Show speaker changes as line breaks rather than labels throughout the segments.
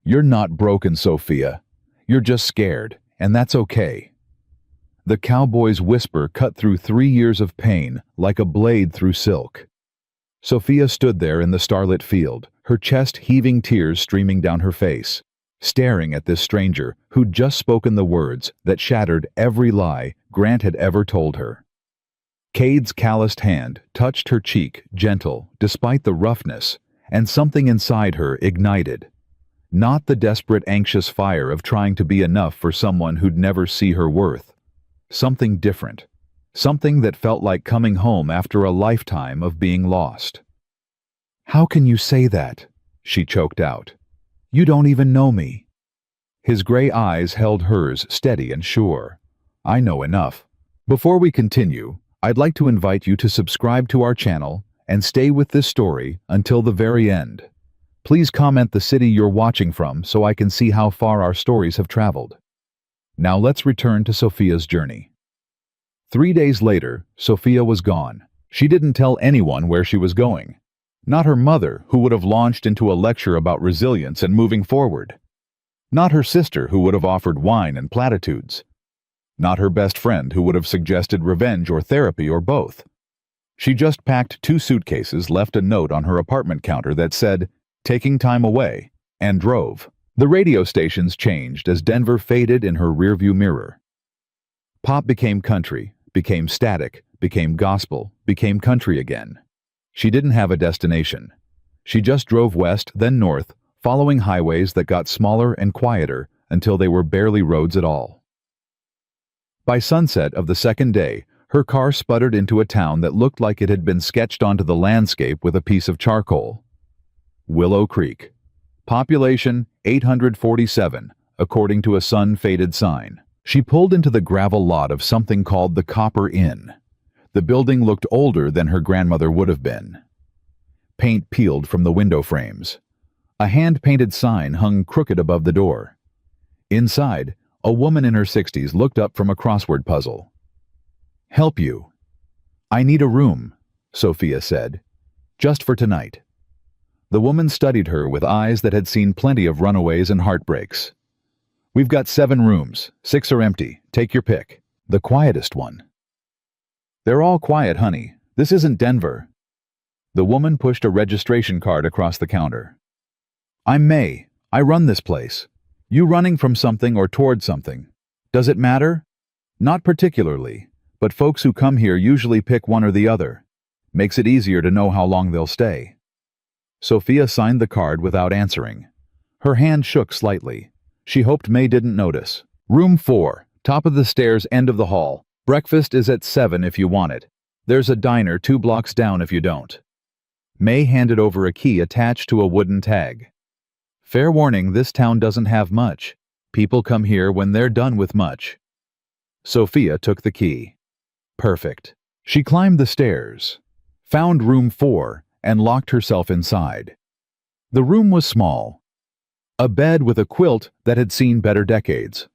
"You're not broken, Sophia. You're just scared, and that's okay." The cowboy's whisper cut through 3 years of pain like a blade through silk. Sophia stood there in the starlit field, her chest heaving, tears streaming down her face, staring at this stranger who'd just spoken the words that shattered every lie Grant had ever told her. Cade's calloused hand touched her cheek, gentle, despite the roughness, and something inside her ignited. Not the desperate, anxious fire of trying to be enough for someone who'd never see her worth. Something different. Something that felt like coming home after a lifetime of being lost. "How can you say that?" she choked out. "You don't even know me." His gray eyes held hers steady and sure. "I know enough." Before we continue, I'd like to invite you to subscribe to our channel and stay with this story until the very end. Please comment the city you're watching from so I can see how far our stories have traveled. Now let's return to Sophia's journey. 3 days later, Sophia was gone. She didn't tell anyone where she was going. Not her mother, who would have launched into a lecture about resilience and moving forward. Not her sister, who would have offered wine and platitudes. Not her best friend, who would have suggested revenge or therapy or both. She just packed 2 suitcases, left a note on her apartment counter that said, "Taking time away," and drove. The radio stations changed as Denver faded in her rearview mirror. Pop became country, became static, became gospel, became country again. She didn't have a destination. She just drove west, then north, following highways that got smaller and quieter until they were barely roads at all. By sunset of the second day, her car sputtered into a town that looked like it had been sketched onto the landscape with a piece of charcoal. Willow Creek. Population 847, according to a sun-faded sign. She pulled into the gravel lot of something called the Copper Inn. The building looked older than her grandmother would have been. Paint peeled from the window frames. A hand-painted sign hung crooked above the door. Inside, a woman in her 60s looked up from a crossword puzzle. "Help you." "I need a room," Sophia said. "Just for tonight." The woman studied her with eyes that had seen plenty of runaways and heartbreaks. "We've got 7 rooms. 6 are empty. Take your pick. The quietest one." "They're all quiet, honey. This isn't Denver." The woman pushed a registration card across the counter. "I'm May. I run this place. You running from something or toward something? Does it matter?" "Not particularly, but folks who come here usually pick one or the other. Makes it easier to know how long they'll stay." Sophia signed the card without answering. Her hand shook slightly. She hoped May didn't notice. "Room 4, top of the stairs, end of the hall. Breakfast is at 7 if you want it. There's a diner 2 blocks down if you don't." May handed over a key attached to a wooden tag. "Fair warning, this town doesn't have much. People come here when they're done with much." Sophia took the key. Perfect. She climbed the stairs, found room 4, and locked herself inside. The room was small. A bed with a quilt that had seen better decades.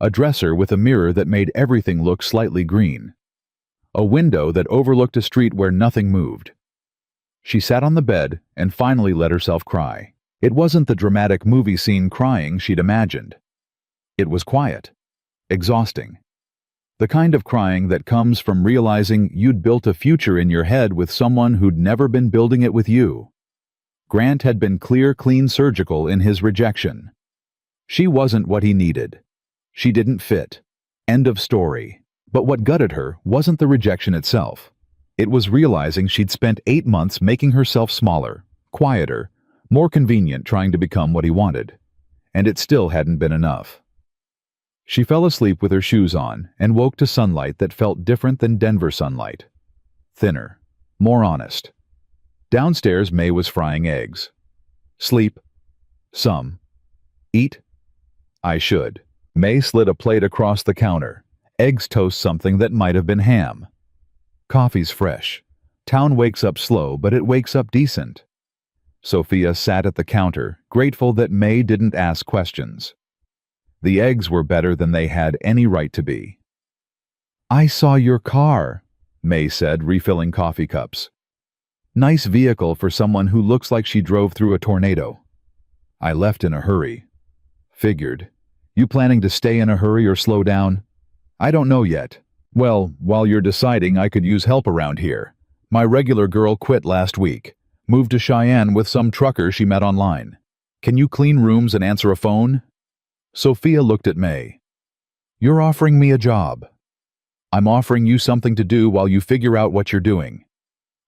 A dresser with a mirror that made everything look slightly green. A window that overlooked a street where nothing moved. She sat on the bed and finally let herself cry. It wasn't the dramatic movie scene crying she'd imagined. It was quiet, exhausting. The kind of crying that comes from realizing you'd built a future in your head with someone who'd never been building it with you. Grant had been clear, clean, surgical in his rejection. She wasn't what he needed. She didn't fit. End of story. But what gutted her wasn't the rejection itself. It was realizing she'd spent 8 months making herself smaller, quieter, more convenient, trying to become what he wanted. And it still hadn't been enough. She fell asleep with her shoes on and woke to sunlight that felt different than Denver sunlight. Thinner, more honest. Downstairs, May was frying eggs. "Sleep?" "Some." "Eat?" "I should." May slid a plate across the counter. Eggs toast something that might have been ham. "Coffee's fresh. Town wakes up slow, but it wakes up decent." Sophia sat at the counter, grateful that May didn't ask questions. The eggs were better than they had any right to be. "I saw your car," May said, refilling coffee cups. "Nice vehicle for someone who looks like she drove through a tornado." I left in a hurry. Figured. You planning to stay in a hurry or slow down? I don't know yet. Well, while you're deciding, I could use help around here. My regular girl quit last week. Moved to Cheyenne with some trucker she met online. Can you clean rooms and answer a phone? Sophia looked at May. You're offering me a job. I'm offering you something to do while you figure out what you're doing.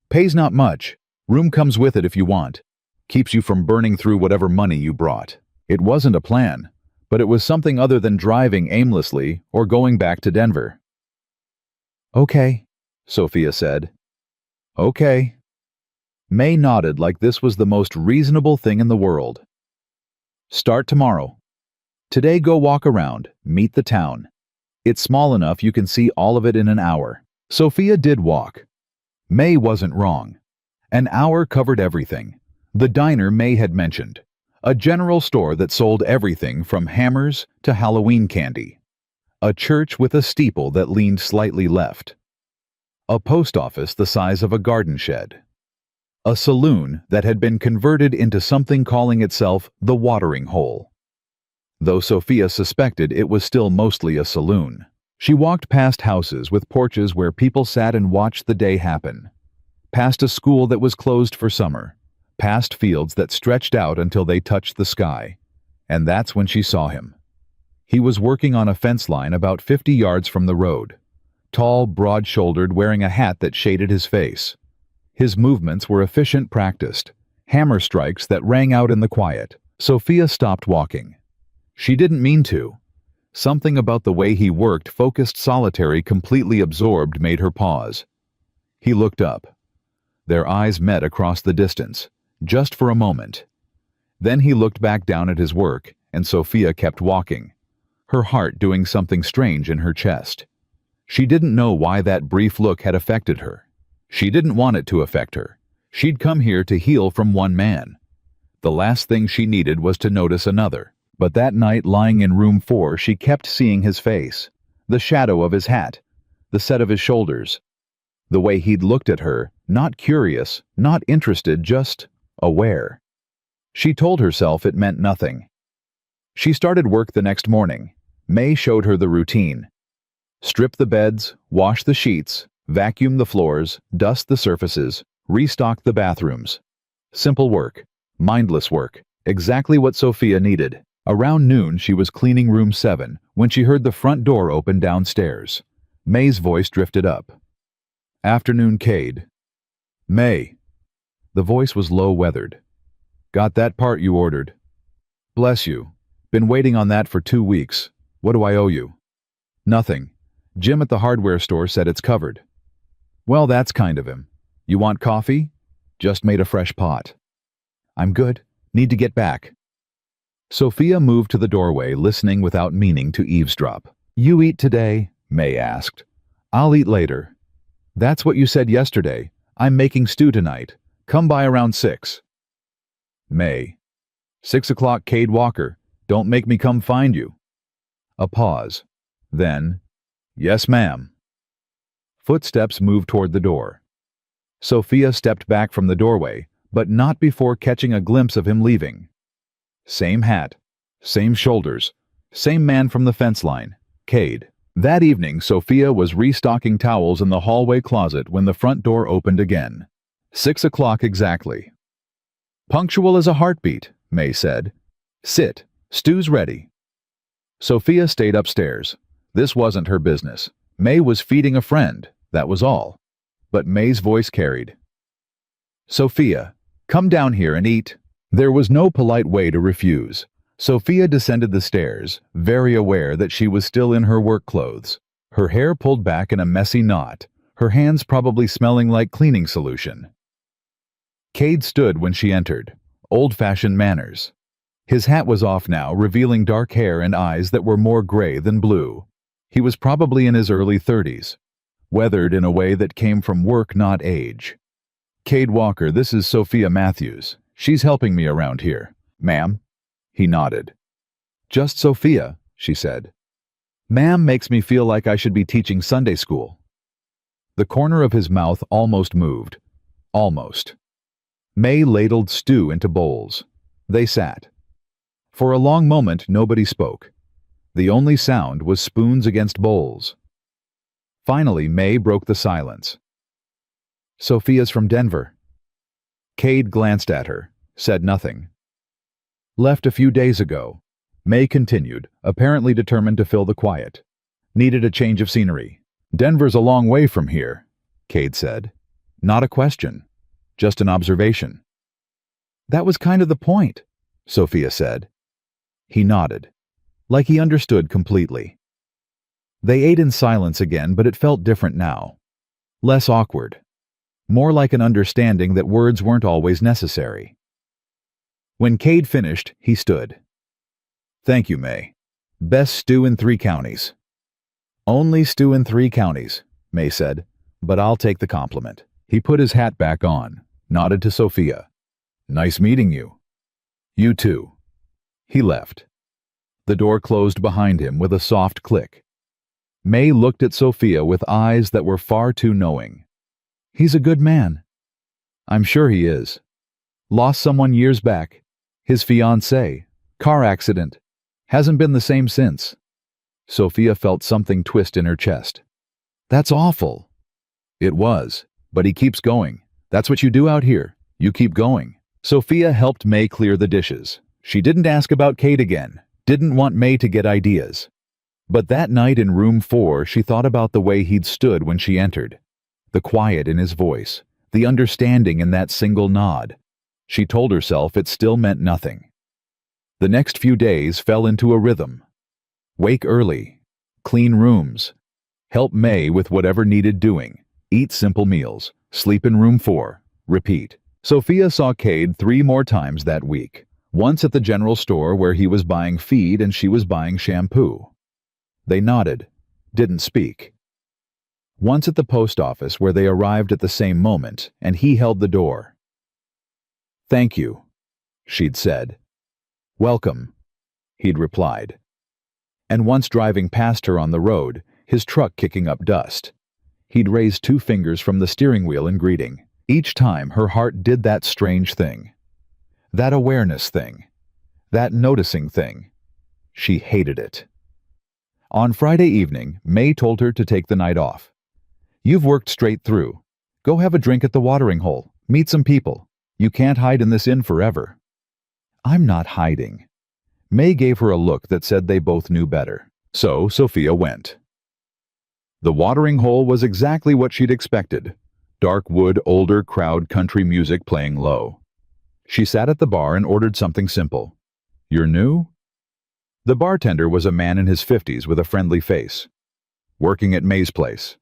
Pays not much. Room comes with it if you want. Keeps you from burning through whatever money you brought. It wasn't a plan, but it was something other than driving aimlessly or going back to Denver. Okay, Sophia said. Okay. May nodded like this was the most reasonable thing in the world. Start tomorrow. Today go walk around, meet the town. It's small enough you can see all of it in an hour. Sophia did walk. May wasn't wrong. An hour covered everything. The diner May had mentioned. A general store that sold everything from hammers to Halloween candy. A church with a steeple that leaned slightly left. A post office the size of a garden shed. A saloon that had been converted into something calling itself the watering hole. Though Sophia suspected it was still mostly a saloon. She walked past houses with porches where people sat and watched the day happen. Past a school that was closed for summer. Past fields that stretched out until they touched the sky. And that's when she saw him. He was working on a fence line about 50 yards from the road. Tall, broad-shouldered, wearing a hat that shaded his face. His movements were efficient, practiced. Hammer strikes that rang out in the quiet. Sophia stopped walking. She didn't mean to. Something about the way he worked, focused, solitary, completely absorbed, made her pause. He looked up. Their eyes met across the distance, just for a moment. Then he looked back down at his work, and Sophia kept walking, her heart doing something strange in her chest. She didn't know why that brief look had affected her. She didn't want it to affect her. She'd come here to heal from one man. The last thing she needed was to notice another. But that night, lying in room 4, she kept seeing his face, the shadow of his hat, the set of his shoulders. The way he'd looked at her, not curious, not interested, just aware. She told herself it meant nothing. She started work the next morning. May showed her the routine. Strip the beds, wash the sheets, vacuum the floors, dust the surfaces, restock the bathrooms. Simple work, mindless work, exactly what Sophia needed. Around noon, she was cleaning room 7 when she heard the front door open downstairs. May's voice drifted up. Afternoon, Cade. May. The voice was low-weathered. Got that part you ordered. Bless you. Been waiting on that for 2 weeks. What do I owe you? Nothing. Jim at the hardware store said it's covered. Well, that's kind of him. You want coffee? Just made a fresh pot. I'm good. Need to get back. Sophia moved to the doorway, listening without meaning to eavesdrop. You eat today? May asked. I'll eat later. That's what you said yesterday. I'm making stew tonight. Come by around 6. May. 6 o'clock, Cade Walker. Don't make me come find you. A pause. Then, yes, ma'am. Footsteps moved toward the door. Sophia stepped back from the doorway, but not before catching a glimpse of him leaving. Same hat, same shoulders, same man from the fence line, Cade. That evening, Sophia was restocking towels in the hallway closet when the front door opened again. 6 o'clock exactly. Punctual as a heartbeat, May said. Sit, stew's ready. Sophia stayed upstairs. This wasn't her business. May was feeding a friend, that was all. But May's voice carried. Sophia, come down here and eat. There was no polite way to refuse. Sophia descended the stairs, very aware that she was still in her work clothes. Her hair pulled back in a messy knot, her hands probably smelling like cleaning solution. Cade stood when she entered, old-fashioned manners. His hat was off now, revealing dark hair and eyes that were more gray than blue. He was probably in his early 30s, weathered in a way that came from work, not age. Cade Walker, this is Sophia Matthews. She's helping me around here. Ma'am? He nodded. Just Sophia, she said. Ma'am makes me feel like I should be teaching Sunday school. The corner of his mouth almost moved. Almost. May ladled stew into bowls. They sat. For a long moment, nobody spoke. The only sound was spoons against bowls. Finally, May broke the silence. "Sophia's from Denver." Cade glanced at her, said nothing. "Left a few days ago," May continued, apparently determined to fill the quiet. "Needed a change of scenery." "Denver's a long way from here," Cade said. "Not a question, just an observation." "That was kind of the point," Sophia said. He nodded, like he understood completely. They ate in silence again, but it felt different now. Less awkward. More like an understanding that words weren't always necessary. When Cade finished, he stood. "Thank you, May. Best stew in 3 counties." "Only stew in 3 counties," May said, "but I'll take the compliment." He put his hat back on, nodded to Sophia. "Nice meeting you." "You too." He left. The door closed behind him with a soft click. May looked at Sophia with eyes that were far too knowing. "He's a good man." "I'm sure he is. Lost someone years back. His fiancée. Car accident. Hasn't been the same since." Sophia felt something twist in her chest. "That's awful." "It was, but he keeps going. That's what you do out here. You keep going." Sophia helped May clear the dishes. She didn't ask about Cade again, didn't want May to get ideas. But that night in room 4, she thought about the way he'd stood when she entered. The quiet in his voice, the understanding in that single nod. She told herself it still meant nothing. The next few days fell into a rhythm. Wake early, clean rooms, help May with whatever needed doing, eat simple meals, sleep in room 4, repeat. Sophia saw Cade 3 more times that week. Once at the general store where he was buying feed and she was buying shampoo. They nodded, didn't speak. Once at the post office where they arrived at the same moment and he held the door. "Thank you," she'd said. "Welcome," he'd replied. And once driving past her on the road, his truck kicking up dust. He'd raise 2 fingers from the steering wheel in greeting. Each time her heart did that strange thing. That awareness thing. That noticing thing. She hated it. On Friday evening, May told her to take the night off. "You've worked straight through. Go have a drink at the watering hole. Meet some people. You can't hide in this inn forever." "I'm not hiding." May gave her a look that said they both knew better. So Sophia went. The watering hole was exactly what she'd expected. Dark wood, older crowd, country music playing low. She sat at the bar and ordered something simple. "You're new?" The bartender was a man in his 50s with a friendly face. "Working at May's place."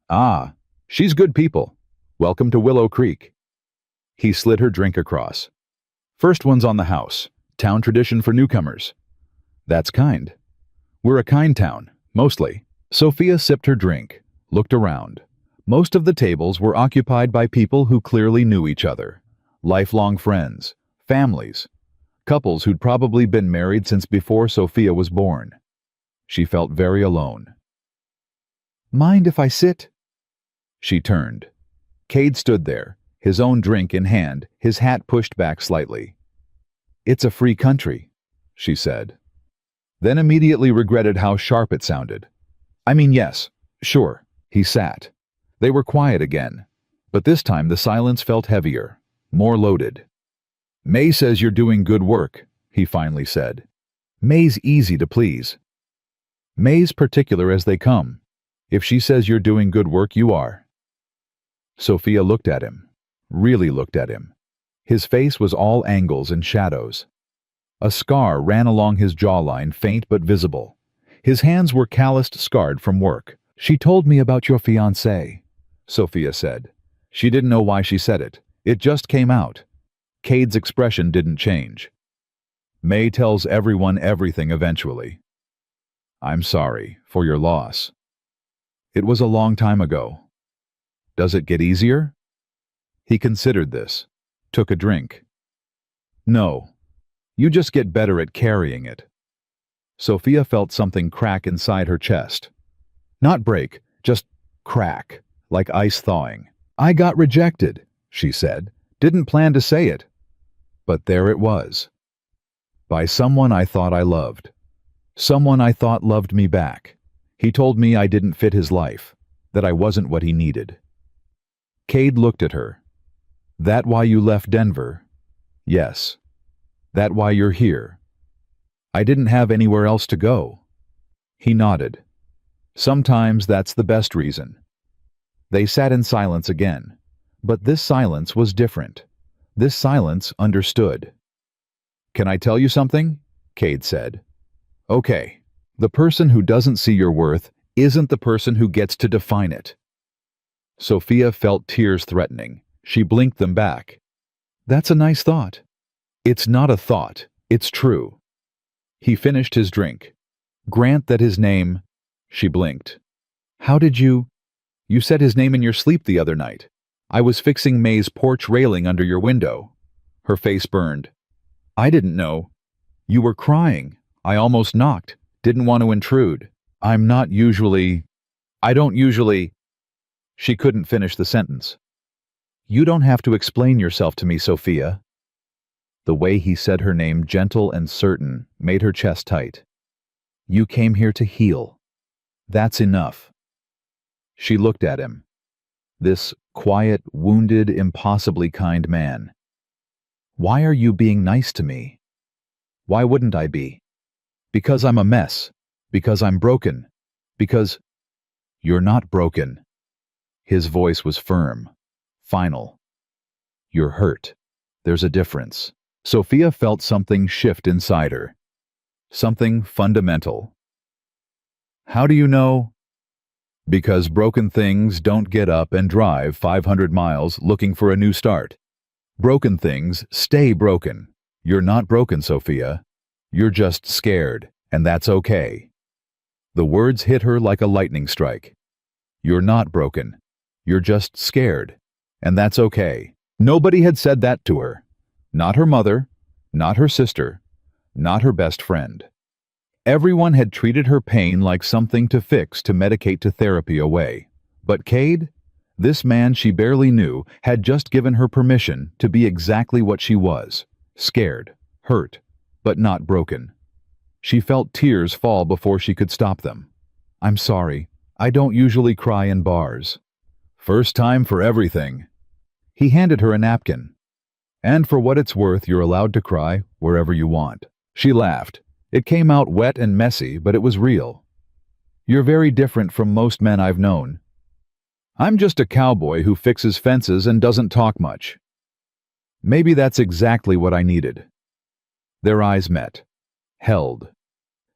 "Ah, she's good people. Welcome to Willow Creek." He slid her drink across. "First one's on the house. Town tradition for newcomers." "That's kind." "We're a kind town, mostly." Sophia sipped her drink, looked around. Most of the tables were occupied by people who clearly knew each other. Lifelong friends, families, couples who'd probably been married since before Sophia was born. She felt very alone. "Mind if I sit?" She turned. Cade stood there, his own drink in hand, his hat pushed back slightly. "It's a free country," she said. Then immediately regretted how sharp it sounded. "I mean, yes, sure." He sat. They were quiet again, but this time the silence felt heavier, more loaded. "May says you're doing good work," he finally said. "May's easy to please." "May's particular as they come. If she says you're doing good work, you are." Sophia looked at him, really looked at him. His face was all angles and shadows. A scar ran along his jawline, faint but visible. His hands were calloused, scarred from work. "She told me about your fiancé," Sophia said. She didn't know why she said it. It just came out. Cade's expression didn't change. "May tells everyone everything eventually. I'm sorry for your loss. It was a long time ago. Does it get easier?" He considered this, took a drink. "No. You just get better at carrying it." Sophia felt something crack inside her chest. Not break, just crack, like ice thawing. "I got rejected," she said. Didn't plan to say it. But there it was. By someone I thought I loved. Someone I thought loved me back. He told me I didn't fit his life, that I wasn't what he needed. Cade looked at her. That why you left Denver? Yes. That why you're here? I didn't have anywhere else to go. He nodded. Sometimes that's the best reason. They sat in silence again, but this silence was different. This silence understood. Can I tell you something? Cade said. Okay. The person who doesn't see your worth isn't the person who gets to define it. Sophia felt tears threatening. She blinked them back. That's a nice thought. It's not a thought. It's true. He finished his drink. Grant that his name... She blinked. How did you... You said his name in your sleep the other night. I was fixing May's porch railing under your window. Her face burned. I didn't know. You were crying. I almost knocked. Didn't want to intrude. I don't usually... She couldn't finish the sentence. You don't have to explain yourself to me, Sophia. The way he said her name, gentle and certain, made her chest tight. You came here to heal. That's enough. She looked at him. This quiet, wounded, impossibly kind man. Why are you being nice to me? Why wouldn't I be? Because I'm a mess. Because I'm broken. Because... You're not broken. His voice was firm, final. You're hurt. There's a difference. Sophia felt something shift inside her. Something fundamental. How do you know? Because broken things don't get up and drive 500 miles looking for a new start. Broken things stay broken. You're not broken, Sophia. You're just scared, and that's okay. The words hit her like a lightning strike. You're not broken. You're just scared, and that's okay. Nobody had said that to her. Not her mother, not her sister, not her best friend. Everyone had treated her pain like something to fix, to medicate, to therapy away. But Cade, this man she barely knew, had just given her permission to be exactly what she was. Scared, hurt, but not broken. She felt tears fall before she could stop them. I'm sorry. I don't usually cry in bars. First time for everything. He handed her a napkin. And for what it's worth, you're allowed to cry wherever you want. She laughed. It came out wet and messy, but it was real. You're very different from most men I've known. I'm just a cowboy who fixes fences and doesn't talk much. Maybe that's exactly what I needed. Their eyes met. Held.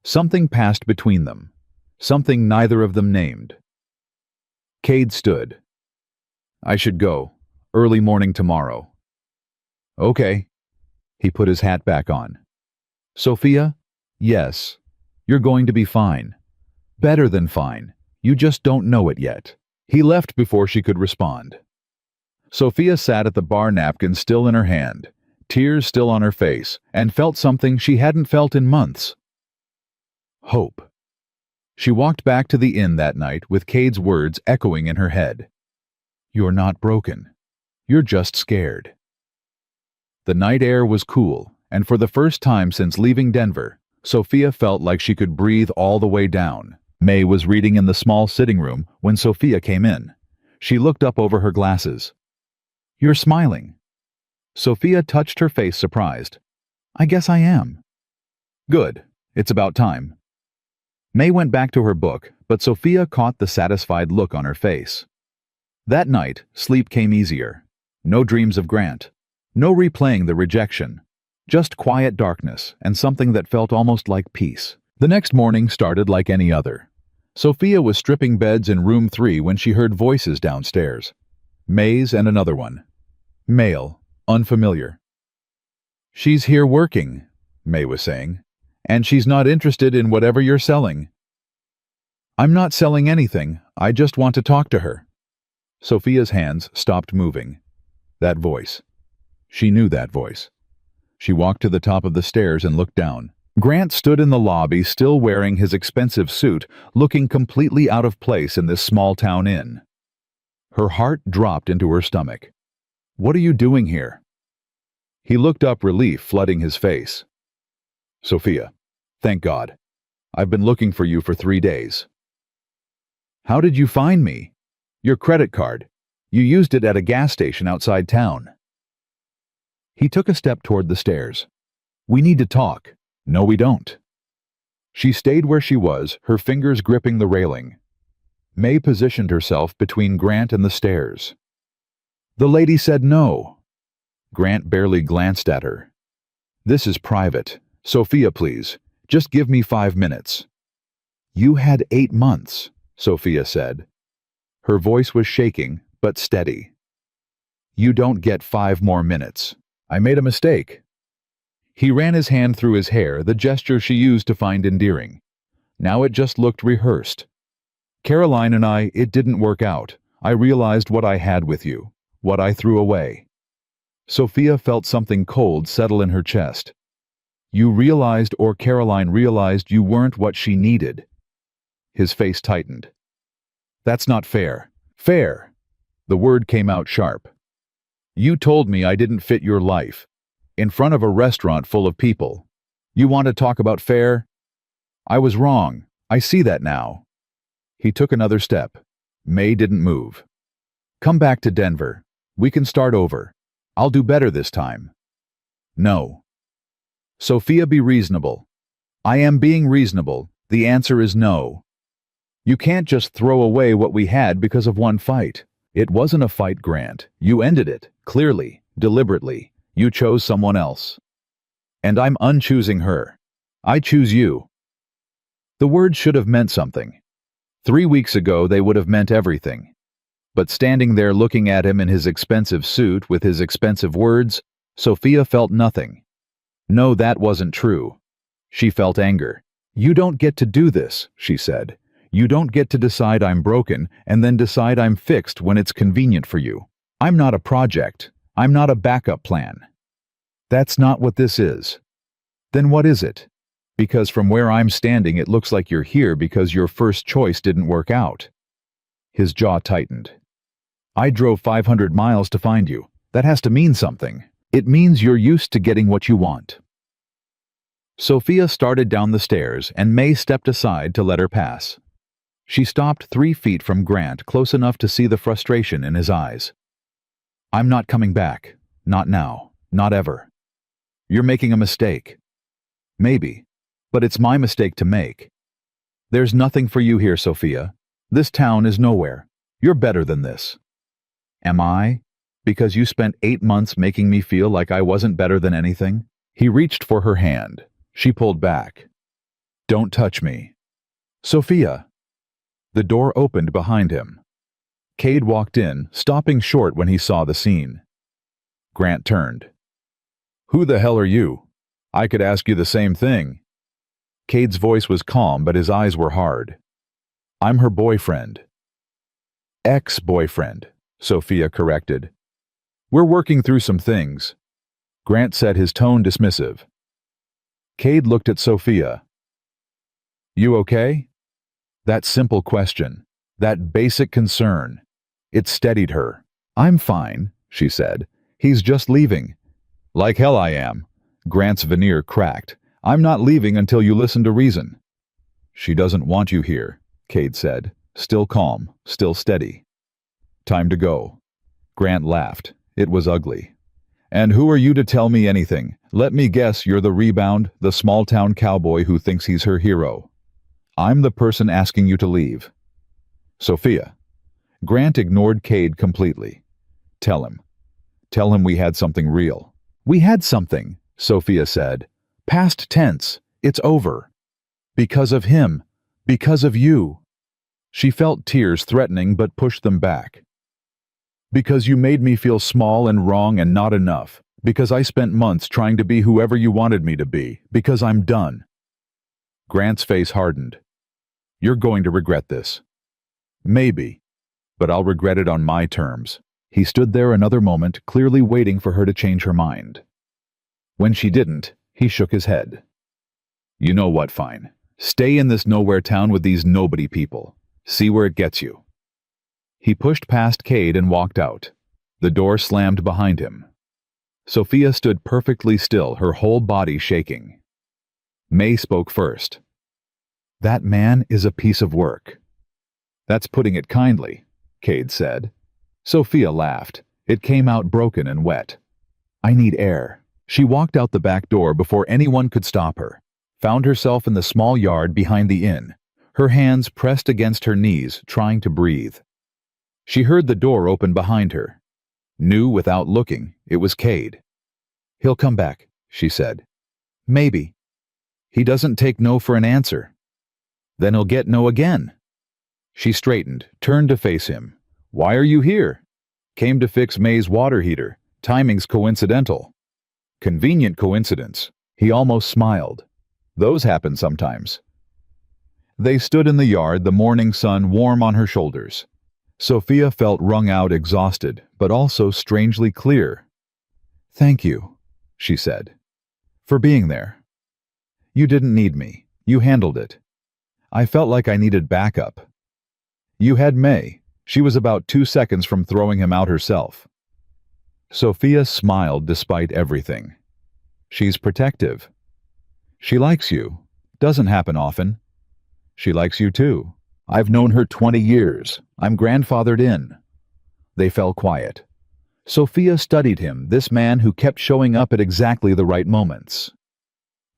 Something passed between them. Something neither of them named. Cade stood. I should go. Early morning tomorrow. Okay. He put his hat back on. Sophia? Yes. You're going to be fine. Better than fine. You just don't know it yet. He left before she could respond. Sophia sat at the bar, napkin still in her hand, tears still on her face, and felt something she hadn't felt in months. Hope. She walked back to the inn that night with Cade's words echoing in her head. You're not broken. You're just scared. The night air was cool, and for the first time since leaving Denver, Sophia felt like she could breathe all the way down. May was reading in the small sitting room when Sophia came in. She looked up over her glasses. You're smiling. Sophia touched her face, surprised. I guess I am. Good. It's about time. May went back to her book, but Sophia caught the satisfied look on her face. That night, sleep came easier. No dreams of Grant. No replaying the rejection. Just quiet darkness and something that felt almost like peace. The next morning started like any other. Sophia was stripping beds in room 3 when she heard voices downstairs. May's and another one. Male, unfamiliar. She's here working, May was saying, and she's not interested in whatever you're selling. I'm not selling anything, I just want to talk to her. Sophia's hands stopped moving. That voice. She knew that voice. She walked to the top of the stairs and looked down. Grant stood in the lobby, still wearing his expensive suit, looking completely out of place in this small-town inn. Her heart dropped into her stomach. What are you doing here? He looked up, relief flooding his face. Sophia. Thank God. I've been looking for you for 3 days. How did you find me? Your credit card. You used it at a gas station outside town. He took a step toward the stairs. We need to talk. No, we don't. She stayed where she was, her fingers gripping the railing. May positioned herself between Grant and the stairs. The lady said no. Grant barely glanced at her. This is private. Sophia, please. Just give me 5 minutes. You had 8 months, Sophia said. Her voice was shaking, but steady. You don't get 5 more minutes. I made a mistake. He ran his hand through his hair, the gesture she used to find endearing. Now it just looked rehearsed. Caroline and I, it didn't work out. I realized what I had with you, what I threw away. Sophia felt something cold settle in her chest. You realized, or Caroline realized, you weren't what she needed. His face tightened. That's not fair. Fair. The word came out sharp. You told me I didn't fit your life. In front of a restaurant full of people. You want to talk about fair? I was wrong. I see that now. He took another step. May didn't move. Come back to Denver. We can start over. I'll do better this time. No. Sophia, be reasonable. I am being reasonable. The answer is no. You can't just throw away what we had because of one fight. It wasn't a fight, Grant. You ended it, clearly, deliberately. You chose someone else. And I'm unchoosing her. I choose you. The words should have meant something. 3 weeks ago they would have meant everything. But standing there looking at him in his expensive suit with his expensive words, Sophia felt nothing. No, that wasn't true. She felt anger. You don't get to do this, she said. You don't get to decide I'm broken and then decide I'm fixed when it's convenient for you. I'm not a project. I'm not a backup plan. That's not what this is. Then what is it? Because from where I'm standing it looks like you're here because your first choice didn't work out. His jaw tightened. I drove 500 miles to find you. That has to mean something. It means you're used to getting what you want. Sophia started down the stairs and May stepped aside to let her pass. She stopped 3 feet from Grant, close enough to see the frustration in his eyes. I'm not coming back. Not now. Not ever. You're making a mistake. Maybe. But it's my mistake to make. There's nothing for you here, Sophia. This town is nowhere. You're better than this. Am I? Because you spent 8 months making me feel like I wasn't better than anything? He reached for her hand. She pulled back. Don't touch me. Sophia. The door opened behind him. Cade walked in, stopping short when he saw the scene. Grant turned. Who the hell are you? I could ask you the same thing. Cade's voice was calm, but his eyes were hard. I'm her boyfriend. Ex-boyfriend, Sophia corrected. We're working through some things. Grant said, his tone dismissive. Cade looked at Sophia. You okay? That simple question, that basic concern, it steadied her. I'm fine, she said. He's just leaving. Like hell I am. Grant's veneer cracked. I'm not leaving until you listen to reason. She doesn't want you here, Cade said, still calm, still steady. Time to go. Grant laughed. It was ugly. And who are you to tell me anything? Let me guess you're the rebound, the small-town cowboy who thinks he's her hero. I'm the person asking you to leave. Sophia. Grant ignored Cade completely. Tell him. Tell him we had something real. We had something, Sophia said. Past tense. It's over. Because of him. Because of you. She felt tears threatening but pushed them back. Because you made me feel small and wrong and not enough. Because I spent months trying to be whoever you wanted me to be. Because I'm done. Grant's face hardened. You're going to regret this. Maybe. But I'll regret it on my terms. He stood there another moment, clearly waiting for her to change her mind. When she didn't, he shook his head. You know what, fine. Stay in this nowhere town with these nobody people. See where it gets you. He pushed past Cade and walked out. The door slammed behind him. Sophia stood perfectly still, her whole body shaking. May spoke first. "That man is a piece of work." "That's putting it kindly," Cade said. Sophia laughed. It came out broken and wet. "I need air." She walked out the back door before anyone could stop her, found herself in the small yard behind the inn, her hands pressed against her knees, trying to breathe. She heard the door open behind her. Knew without looking it was Cade. "He'll come back," she said. "Maybe." "He doesn't take no for an answer." "Then he'll get no again." She straightened, turned to face him. "Why are you here?" "Came to fix May's water heater. Timing's coincidental." "Convenient coincidence." He almost smiled. "Those happen sometimes." They stood in the yard, the morning sun warm on her shoulders. Sophia felt wrung out, exhausted, but also strangely clear. "Thank you," she said, "for being there. You didn't need me. You handled it. I felt like I needed backup. You had May. She was about 2 seconds from throwing him out herself." Sophia smiled despite everything. "She's protective. She likes you. Doesn't happen often. She likes you too. I've known her 20 years. I'm grandfathered in." They fell quiet. Sophia studied him, this man who kept showing up at exactly the right moments.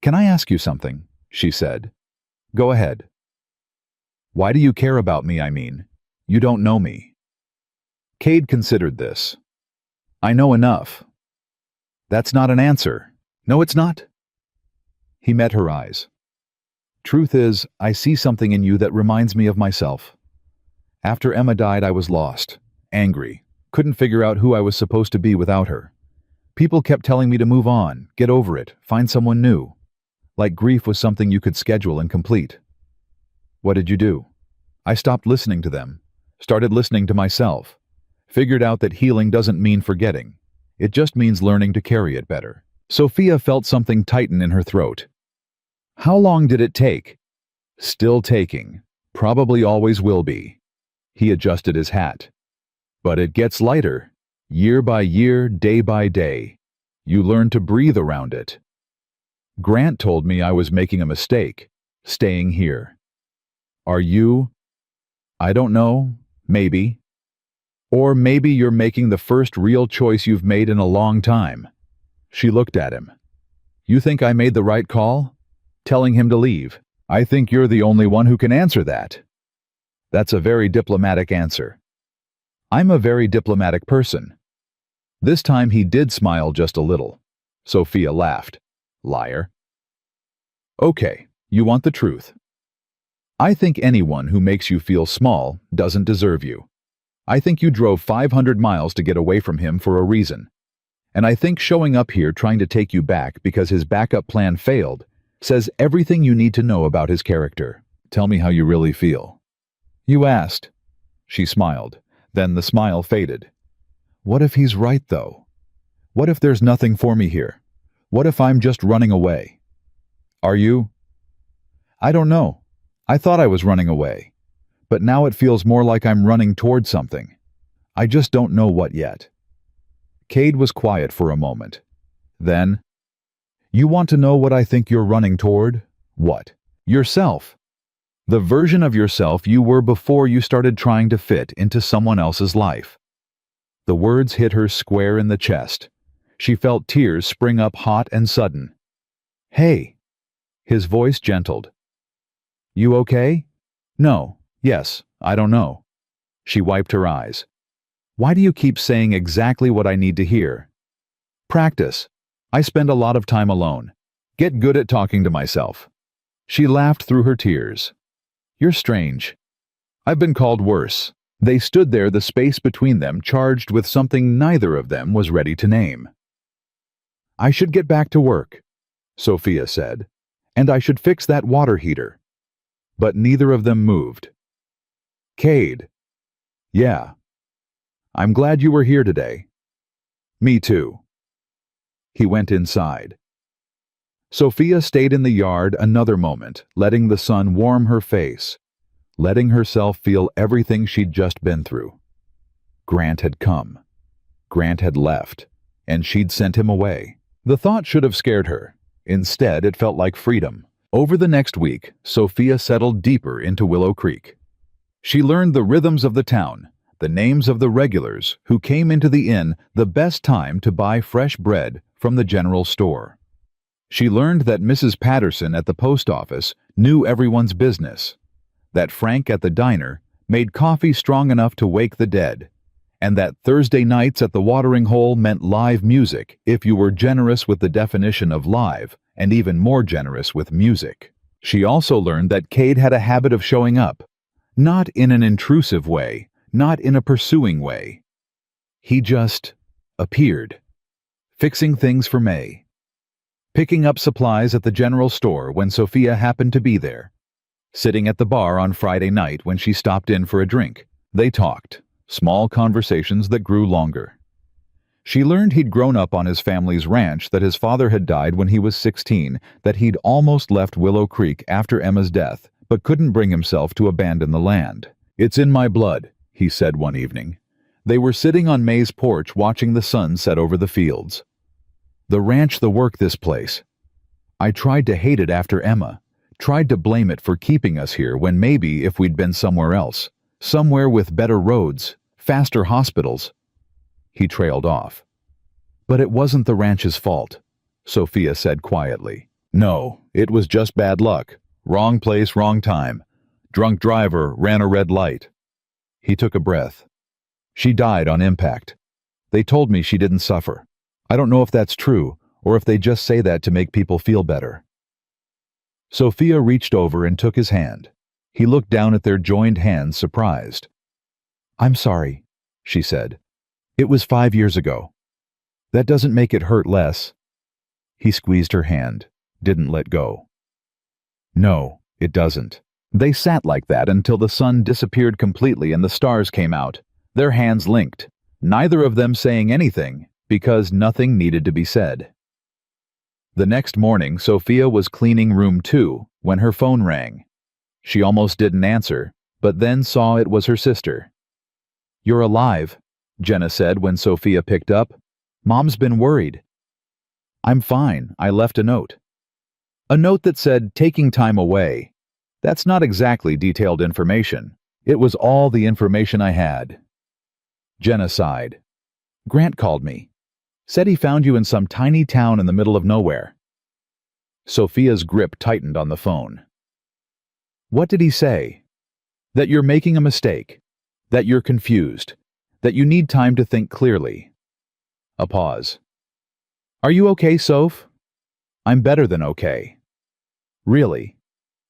"Can I ask you something?" she said. "Go ahead." "Why do you care about me, I mean? You don't know me." Cade considered this. "I know enough." "That's not an answer." "No, it's not." He met her eyes. "Truth is, I see something in you that reminds me of myself. After Emma died, I was lost, angry, couldn't figure out who I was supposed to be without her. People kept telling me to move on, get over it, find someone new. Like grief was something you could schedule and complete. What did you do? I stopped listening to them, started listening to myself, figured out that healing doesn't mean forgetting. It just means learning to carry it better." Sophia felt something tighten in her throat. "How long did it take?" "Still taking. Probably always will be." He adjusted his hat. "But it gets lighter. Year by year, day by day. You learn to breathe around it. Grant told me I was making a mistake, staying here. Are you? I don't know. Maybe. Or maybe you're making the first real choice you've made in a long time." She looked at him. "You think I made the right call? Telling him to leave. I think you're the only one who can answer that." "That's a very diplomatic answer." "I'm a very diplomatic person." This time he did smile just a little. Sophia laughed. "Liar." "Okay, you want the truth. I think anyone who makes you feel small doesn't deserve you. I think you drove 500 miles to get away from him for a reason. And I think showing up here trying to take you back because his backup plan failed says everything you need to know about his character. Tell me how you really feel." "You asked." She smiled. Then the smile faded. "What if he's right, though? What if there's nothing for me here? What if I'm just running away?" "Are you?" "I don't know. I thought I was running away. But now it feels more like I'm running toward something. I just don't know what yet." Cade was quiet for a moment. Then, "You want to know what I think you're running toward?" "What?" "Yourself. The version of yourself you were before you started trying to fit into someone else's life." The words hit her square in the chest. She felt tears spring up hot and sudden. "Hey." His voice gentled. "You okay?" "No. Yes. I don't know." She wiped her eyes. "Why do you keep saying exactly what I need to hear?" "Practice. I spend a lot of time alone. Get good at talking to myself." She laughed through her tears. "You're strange. I've been called worse." They stood there, the space between them charged with something neither of them was ready to name. "I should get back to work," Sophia said, "and I should fix that water heater." But neither of them moved. "Cade." "Yeah. I'm glad you were here today." "Me too." He went inside. Sophia stayed in the yard another moment, letting the sun warm her face, letting herself feel everything she'd just been through. Grant had come. Grant had left, and she'd sent him away. The thought should have scared her. Instead, it felt like freedom, Over the next week, Sophia settled deeper into Willow Creek. She learned the rhythms of the town, the names of the regulars who came into the inn the best time to buy fresh bread from the general store. She learned that Mrs. Patterson at the post office knew everyone's business, that Frank at the diner made coffee strong enough to wake the dead, and that Thursday nights at the watering hole meant live music if you were generous with the definition of live and even more generous with music. She also learned that Cade had a habit of showing up, not in an intrusive way, not in a pursuing way. He just appeared, fixing things for May, picking up supplies at the general store when Sophia happened to be there, sitting at the bar on Friday night when she stopped in for a drink. They talked, small conversations that grew longer. She learned he'd grown up on his family's ranch, that his father had died when he was 16, that he'd almost left Willow Creek after Emma's death, but couldn't bring himself to abandon the land. "It's in my blood," he said one evening. They were sitting on May's porch watching the sun set over the fields. "The ranch, the work, this place. I tried to hate it after Emma, tried to blame it for keeping us here when maybe if we'd been somewhere else, somewhere with better roads, faster hospitals." He trailed off. "But it wasn't the ranch's fault," Sophia said quietly. "No, it was just bad luck. Wrong place, wrong time. Drunk driver ran a red light." He took a breath. "She died on impact. They told me she didn't suffer. I don't know if that's true, or if they just say that to make people feel better." Sophia reached over and took his hand. He looked down at their joined hands, surprised. "I'm sorry," she said. "It was 5 years ago. That doesn't make it hurt less." He squeezed her hand, didn't let go. "No, it doesn't." They sat like that until the sun disappeared completely and the stars came out, their hands linked, neither of them saying anything, because nothing needed to be said. The next morning, Sophia was cleaning room 2 when her phone rang. She almost didn't answer, but then saw it was her sister. "You're alive," Jenna said when Sophia picked up. "Mom's been worried." "I'm fine. I left a note." A note that said, "taking time away." That's not exactly detailed information. It was all the information I had. Jenna sighed. "Grant called me. Said he found you in some tiny town in the middle of nowhere." Sophia's grip tightened on the phone. "What did he say?" "That you're making a mistake. That you're confused. That you need time to think clearly." A pause. "Are you okay, Soph?" "I'm better than okay." "Really?"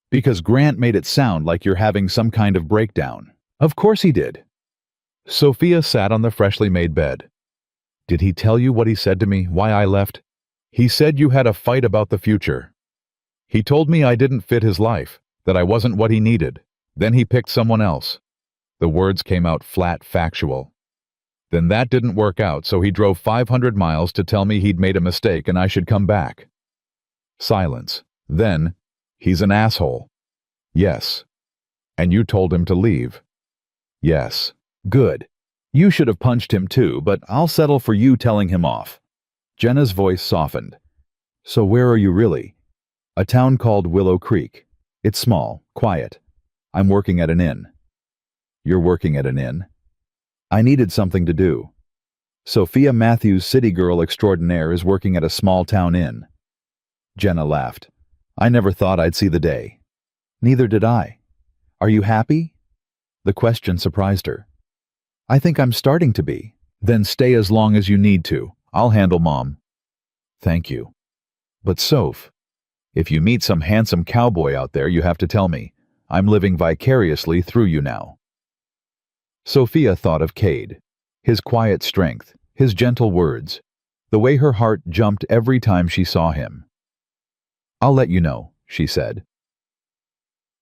"Because Grant made it sound like you're having some kind of breakdown." "Of course he did." Sophia sat on the freshly made bed. "Did he tell you what he said to me, why I left?" "He said you had a fight about the future. He told me I didn't fit his life, that I wasn't what he needed. Then he picked someone else." The words came out flat, factual. "Then that didn't work out, so he drove 500 miles to tell me he'd made a mistake and I should come back." Silence. Then, "He's an asshole." "Yes." "And you told him to leave." "Yes." "Good. You should have punched him too, but I'll settle for you telling him off." Jenna's voice softened. "So where are you really?" "A town called Willow Creek. It's small, quiet. I'm working at an inn." "You're working at an inn?" "I needed something to do. Sophia Matthews, city girl extraordinaire, is working at a small town inn." Jenna laughed. "I never thought I'd see the day." "Neither did I. Are you happy?" The question surprised her. "I think I'm starting to be." "Then stay as long as you need to. I'll handle Mom." "Thank you. But Soph, if you meet some handsome cowboy out there, you have to tell me. I'm living vicariously through you now." Sophia thought of Cade, his quiet strength, his gentle words, the way her heart jumped every time she saw him. "I'll let you know," she said.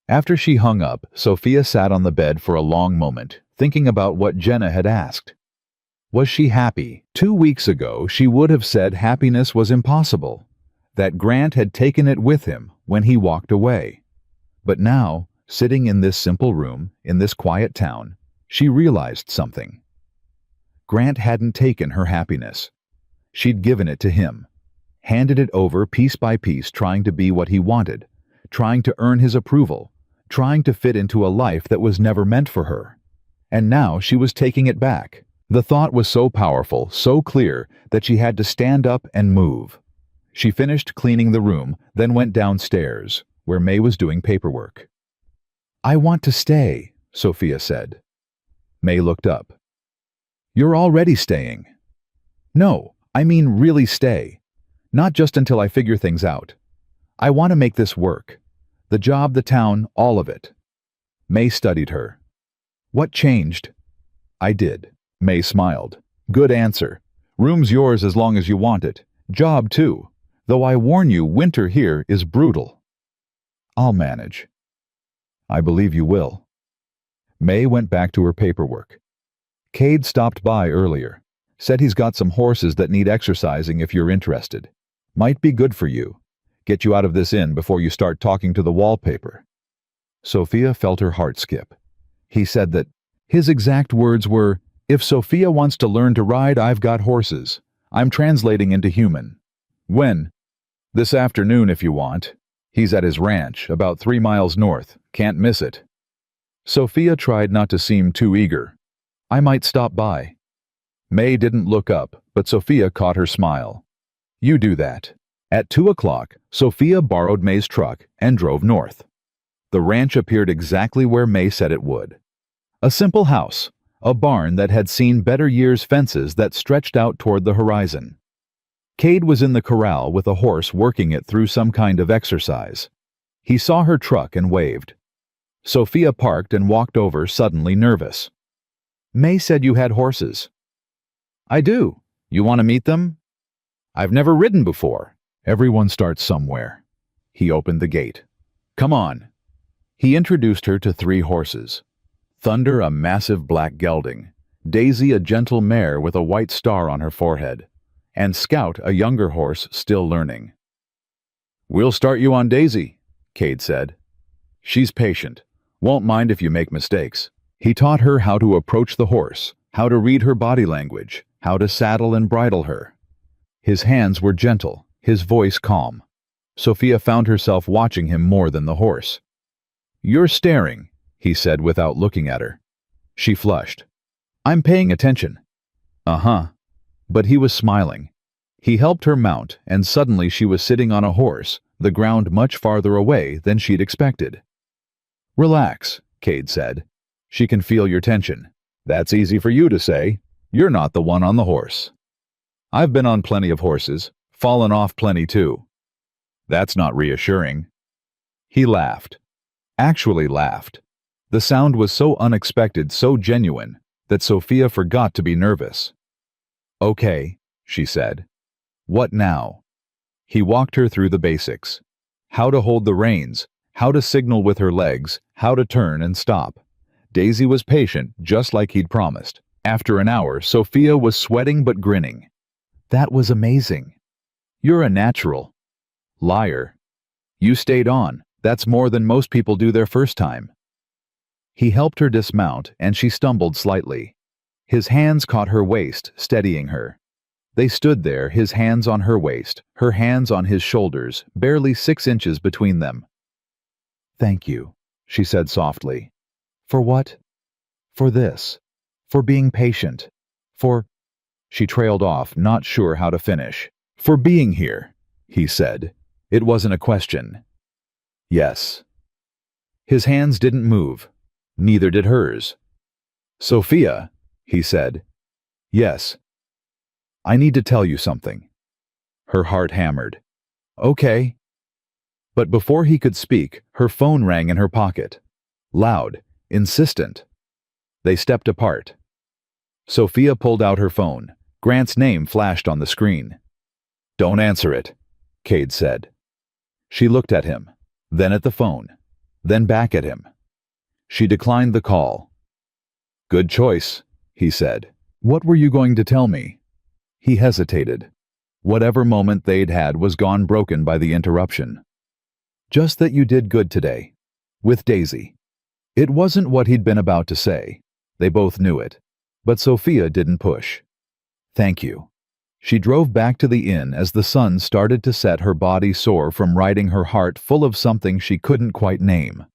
After she hung up, Sophia sat on the bed for a long moment, thinking about what Jenna had asked. Was she happy? 2 weeks ago, she would have said happiness was impossible, that Grant had taken it with him when he walked away. But now, sitting in this simple room, in this quiet town, she realized something. Grant hadn't taken her happiness. She'd given it to him, handed it over piece by piece, trying to be what he wanted, trying to earn his approval, trying to fit into a life that was never meant for her. And now she was taking it back. The thought was so powerful, so clear, that she had to stand up and move. She finished cleaning the room, then went downstairs, where May was doing paperwork. "I want to stay," Sophia said. May looked up. "You're already staying." "No, I mean really stay. Not just until I figure things out. I want to make this work. The job, the town, all of it." May studied her. "What changed?" "I did." May smiled. "Good answer. Room's yours as long as you want it. Job too. Though I warn you, winter here is brutal." "I'll manage." "I believe you will." May went back to her paperwork. "Cade stopped by earlier. Said he's got some horses that need exercising if you're interested. Might be good for you. Get you out of this inn before you start talking to the wallpaper." Sophia felt her heart skip. He said that his exact words were, "If Sophia wants to learn to ride, I've got horses. I'm translating into human." "When?" "This afternoon if you want. He's at his ranch, about 3 miles north. Can't miss it." Sophia tried not to seem too eager. "I might stop by." May didn't look up, but Sophia caught her smile. "You do that." At 2 o'clock, Sophia borrowed May's truck and drove north. The ranch appeared exactly where May said it would. A simple house, a barn that had seen better years' fences that stretched out toward the horizon. Cade was in the corral with a horse working it through some kind of exercise. He saw her truck and waved. Sophia parked and walked over, suddenly nervous. "May said you had horses." "I do. You want to meet them?" "I've never ridden before." "Everyone starts somewhere." He opened the gate. "Come on." He introduced her to 3 horses. Thunder, a massive black gelding. Daisy, a gentle mare with a white star on her forehead. And Scout, a younger horse still learning. "We'll start you on Daisy," Cade said. "She's patient. Won't mind if you make mistakes." He taught her how to approach the horse, how to read her body language, how to saddle and bridle her. His hands were gentle, his voice calm. Sophia found herself watching him more than the horse. "You're staring," he said without looking at her. She flushed. "I'm paying attention." "Uh-huh." But he was smiling. He helped her mount, and suddenly she was sitting on a horse, the ground much farther away than she'd expected. "Relax," Cade said. "She can feel your tension." "That's easy for you to say. You're not the one on the horse." "I've been on plenty of horses, fallen off plenty too." "That's not reassuring." He laughed. Actually laughed. The sound was so unexpected, so genuine, that Sophia forgot to be nervous. "Okay," she said. "What now?" He walked her through the basics. How to hold the reins, how to signal with her legs, how to turn and stop. Daisy was patient, just like he'd promised. After an hour, Sophia was sweating but grinning. "That was amazing." "You're a natural." "Liar." "You stayed on. That's more than most people do their first time." He helped her dismount, and she stumbled slightly. His hands caught her waist, steadying her. They stood there, his hands on her waist, her hands on his shoulders, barely 6 inches between them. "Thank you," she said softly. "For what?" "For this. For being patient. For—" She trailed off, not sure how to finish. "For being here," he said. It wasn't a question. "Yes." His hands didn't move. Neither did hers. "Sophia," he said. "Yes." "I need to tell you something." Her heart hammered. "Okay." But before he could speak, her phone rang in her pocket. Loud, insistent. They stepped apart. Sophia pulled out her phone. Grant's name flashed on the screen. "Don't answer it," Cade said. She looked at him, then at the phone, then back at him. She declined the call. "Good choice," he said. "What were you going to tell me?" He hesitated. Whatever moment they'd had was gone, broken by the interruption. "Just that you did good today. With Daisy." It wasn't what he'd been about to say. They both knew it. But Sophia didn't push. "Thank you." She drove back to the inn as the sun started to set, her body sore from riding, her heart full of something she couldn't quite name.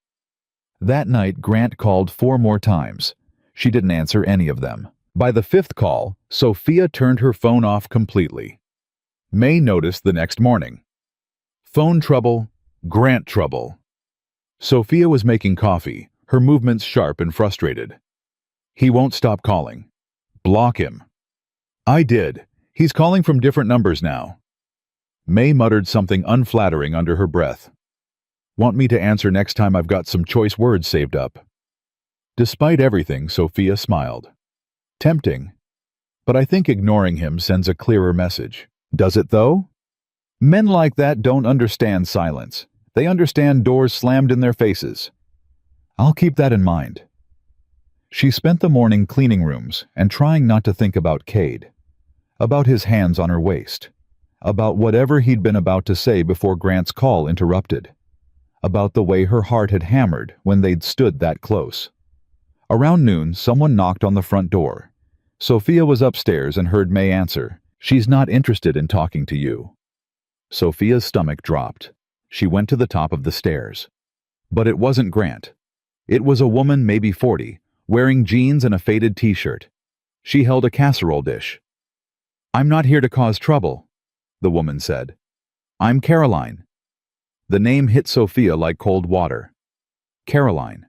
That night, Grant called 4 more times. She didn't answer any of them. By the 5th call, Sophia turned her phone off completely. May noticed the next morning. Phone trouble, Grant trouble. Sophia was making coffee, her movements sharp and frustrated. He won't stop calling. Block him. I did. He's calling from different numbers now. May muttered something unflattering under her breath. Want me to answer next time I've got some choice words saved up? Despite everything, Sophia smiled. Tempting. But I think ignoring him sends a clearer message. Does it though? Men like that don't understand silence. They understand doors slammed in their faces. I'll keep that in mind. She spent the morning cleaning rooms and trying not to think about Cade, about his hands on her waist, about whatever he'd been about to say before Grant's call interrupted, about the way her heart had hammered when they'd stood that close. Around noon, someone knocked on the front door. Sophia was upstairs and heard May answer. She's not interested in talking to you. Sophia's stomach dropped. She went to the top of the stairs. But it wasn't Grant. It was a woman, maybe 40, wearing jeans and a faded t-shirt. She held a casserole dish. I'm not here to cause trouble, the woman said. I'm Caroline. The name hit Sophia like cold water. Caroline.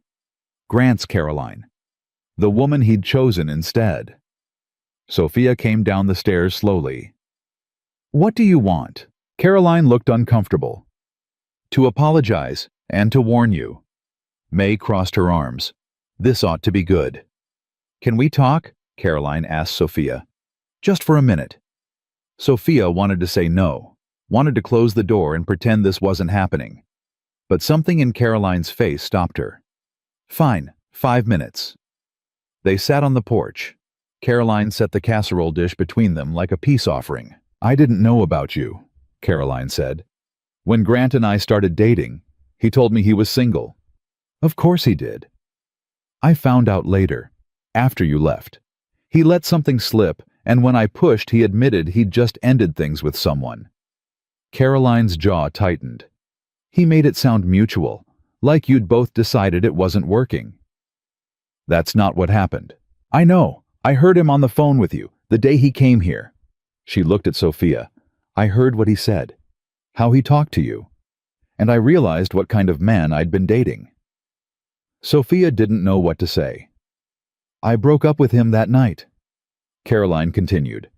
Grant's Caroline. The woman he'd chosen instead. Sophia came down the stairs slowly. What do you want? Caroline looked uncomfortable. To apologize and to warn you. May crossed her arms. This ought to be good. Can we talk? Caroline asked Sophia. Just for a minute. Sophia wanted to say no, wanted to close the door and pretend this wasn't happening. But something in Caroline's face stopped her. Fine, 5 minutes. They sat on the porch. Caroline set the casserole dish between them like a peace offering. I didn't know about you, Caroline said. When Grant and I started dating, he told me he was single. Of course he did. I found out later, after you left. He let something slip, and when I pushed, he admitted he'd just ended things with someone. Caroline's jaw tightened. He made it sound mutual, like you'd both decided it wasn't working. That's not what happened. I know. I heard him on the phone with you, the day he came here. She looked at Sophia. I heard what he said, how he talked to you, and I realized what kind of man I'd been dating. Sophia didn't know what to say. I broke up with him that night, Caroline continued.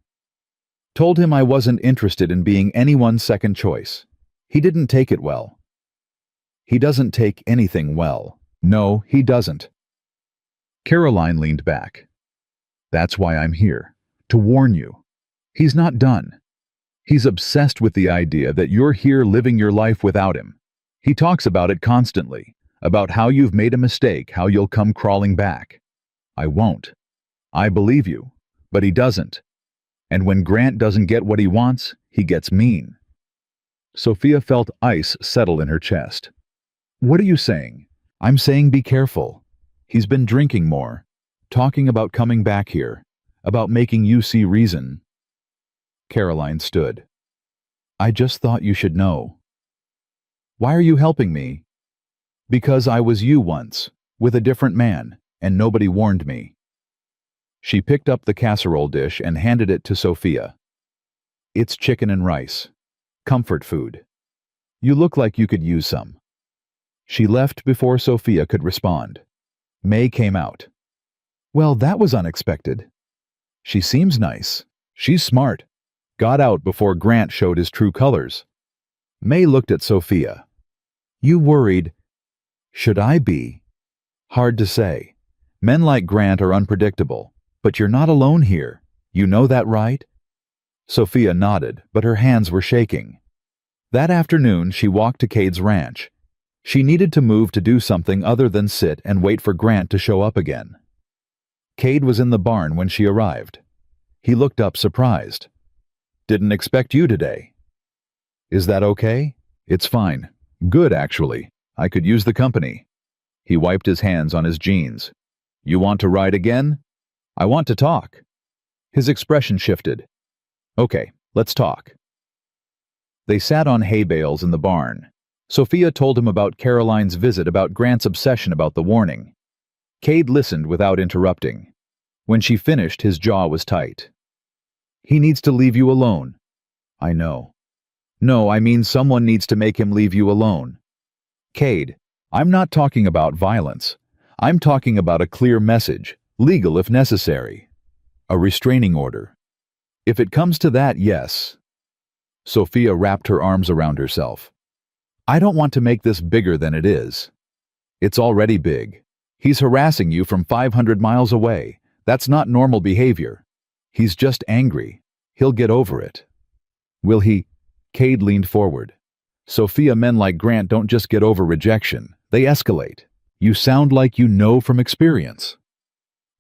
Told him I wasn't interested in being anyone's second choice. He didn't take it well. He doesn't take anything well. No, he doesn't. Caroline leaned back. That's why I'm here, to warn you. He's not done. He's obsessed with the idea that you're here living your life without him. He talks about it constantly, about how you've made a mistake, how you'll come crawling back. I won't. I believe you, but he doesn't. And when Grant doesn't get what he wants, he gets mean. Sophia felt ice settle in her chest. What are you saying? I'm saying be careful. He's been drinking more, talking about coming back here, about making you see reason. Caroline stood. I just thought you should know. Why are you helping me? Because I was you once, with a different man, and nobody warned me. She picked up the casserole dish and handed it to Sophia. It's chicken and rice. Comfort food. You look like you could use some. She left before Sophia could respond. May came out. Well, that was unexpected. She seems nice. She's smart. Got out before Grant showed his true colors. May looked at Sophia. You worried. Should I be? Hard to say. Men like Grant are unpredictable, but you're not alone here. You know that, right? Sophia nodded, but her hands were shaking. That afternoon, she walked to Cade's ranch. She needed to move to do something other than sit and wait for Grant to show up again. Cade was in the barn when she arrived. He looked up surprised. Didn't expect you today. Is that okay? It's fine. Good, actually. I could use the company. He wiped his hands on his jeans. You want to ride again? I want to talk. His expression shifted. Okay, let's talk. They sat on hay bales in the barn. Sophia told him about Caroline's visit, about Grant's obsession, about the warning. Cade listened without interrupting. When she finished, his jaw was tight. He needs to leave you alone. I know. No, I mean someone needs to make him leave you alone. Cade, I'm not talking about violence. I'm talking about a clear message, legal if necessary. A restraining order. If it comes to that, yes. Sophia wrapped her arms around herself. I don't want to make this bigger than it is. It's already big. He's harassing you from 500 miles away. That's not normal behavior. He's just angry. He'll get over it. Will he? Cade leaned forward. Sophia, men like Grant don't just get over rejection. They escalate. You sound like you know from experience.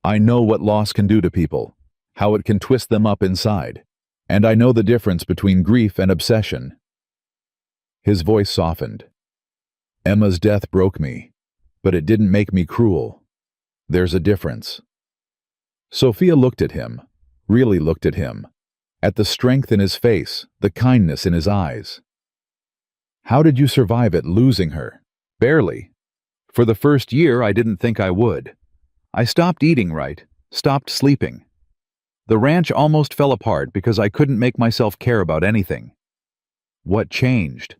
I know what loss can do to people, how it can twist them up inside. And I know the difference between grief and obsession. His voice softened. Emma's death broke me, but it didn't make me cruel. There's a difference. Sophia looked at him, really looked at him, at the strength in his face, the kindness in his eyes. How did you survive it, losing her? Barely. For the first year, I didn't think I would. I stopped eating right, stopped sleeping. The ranch almost fell apart because I couldn't make myself care about anything. What changed?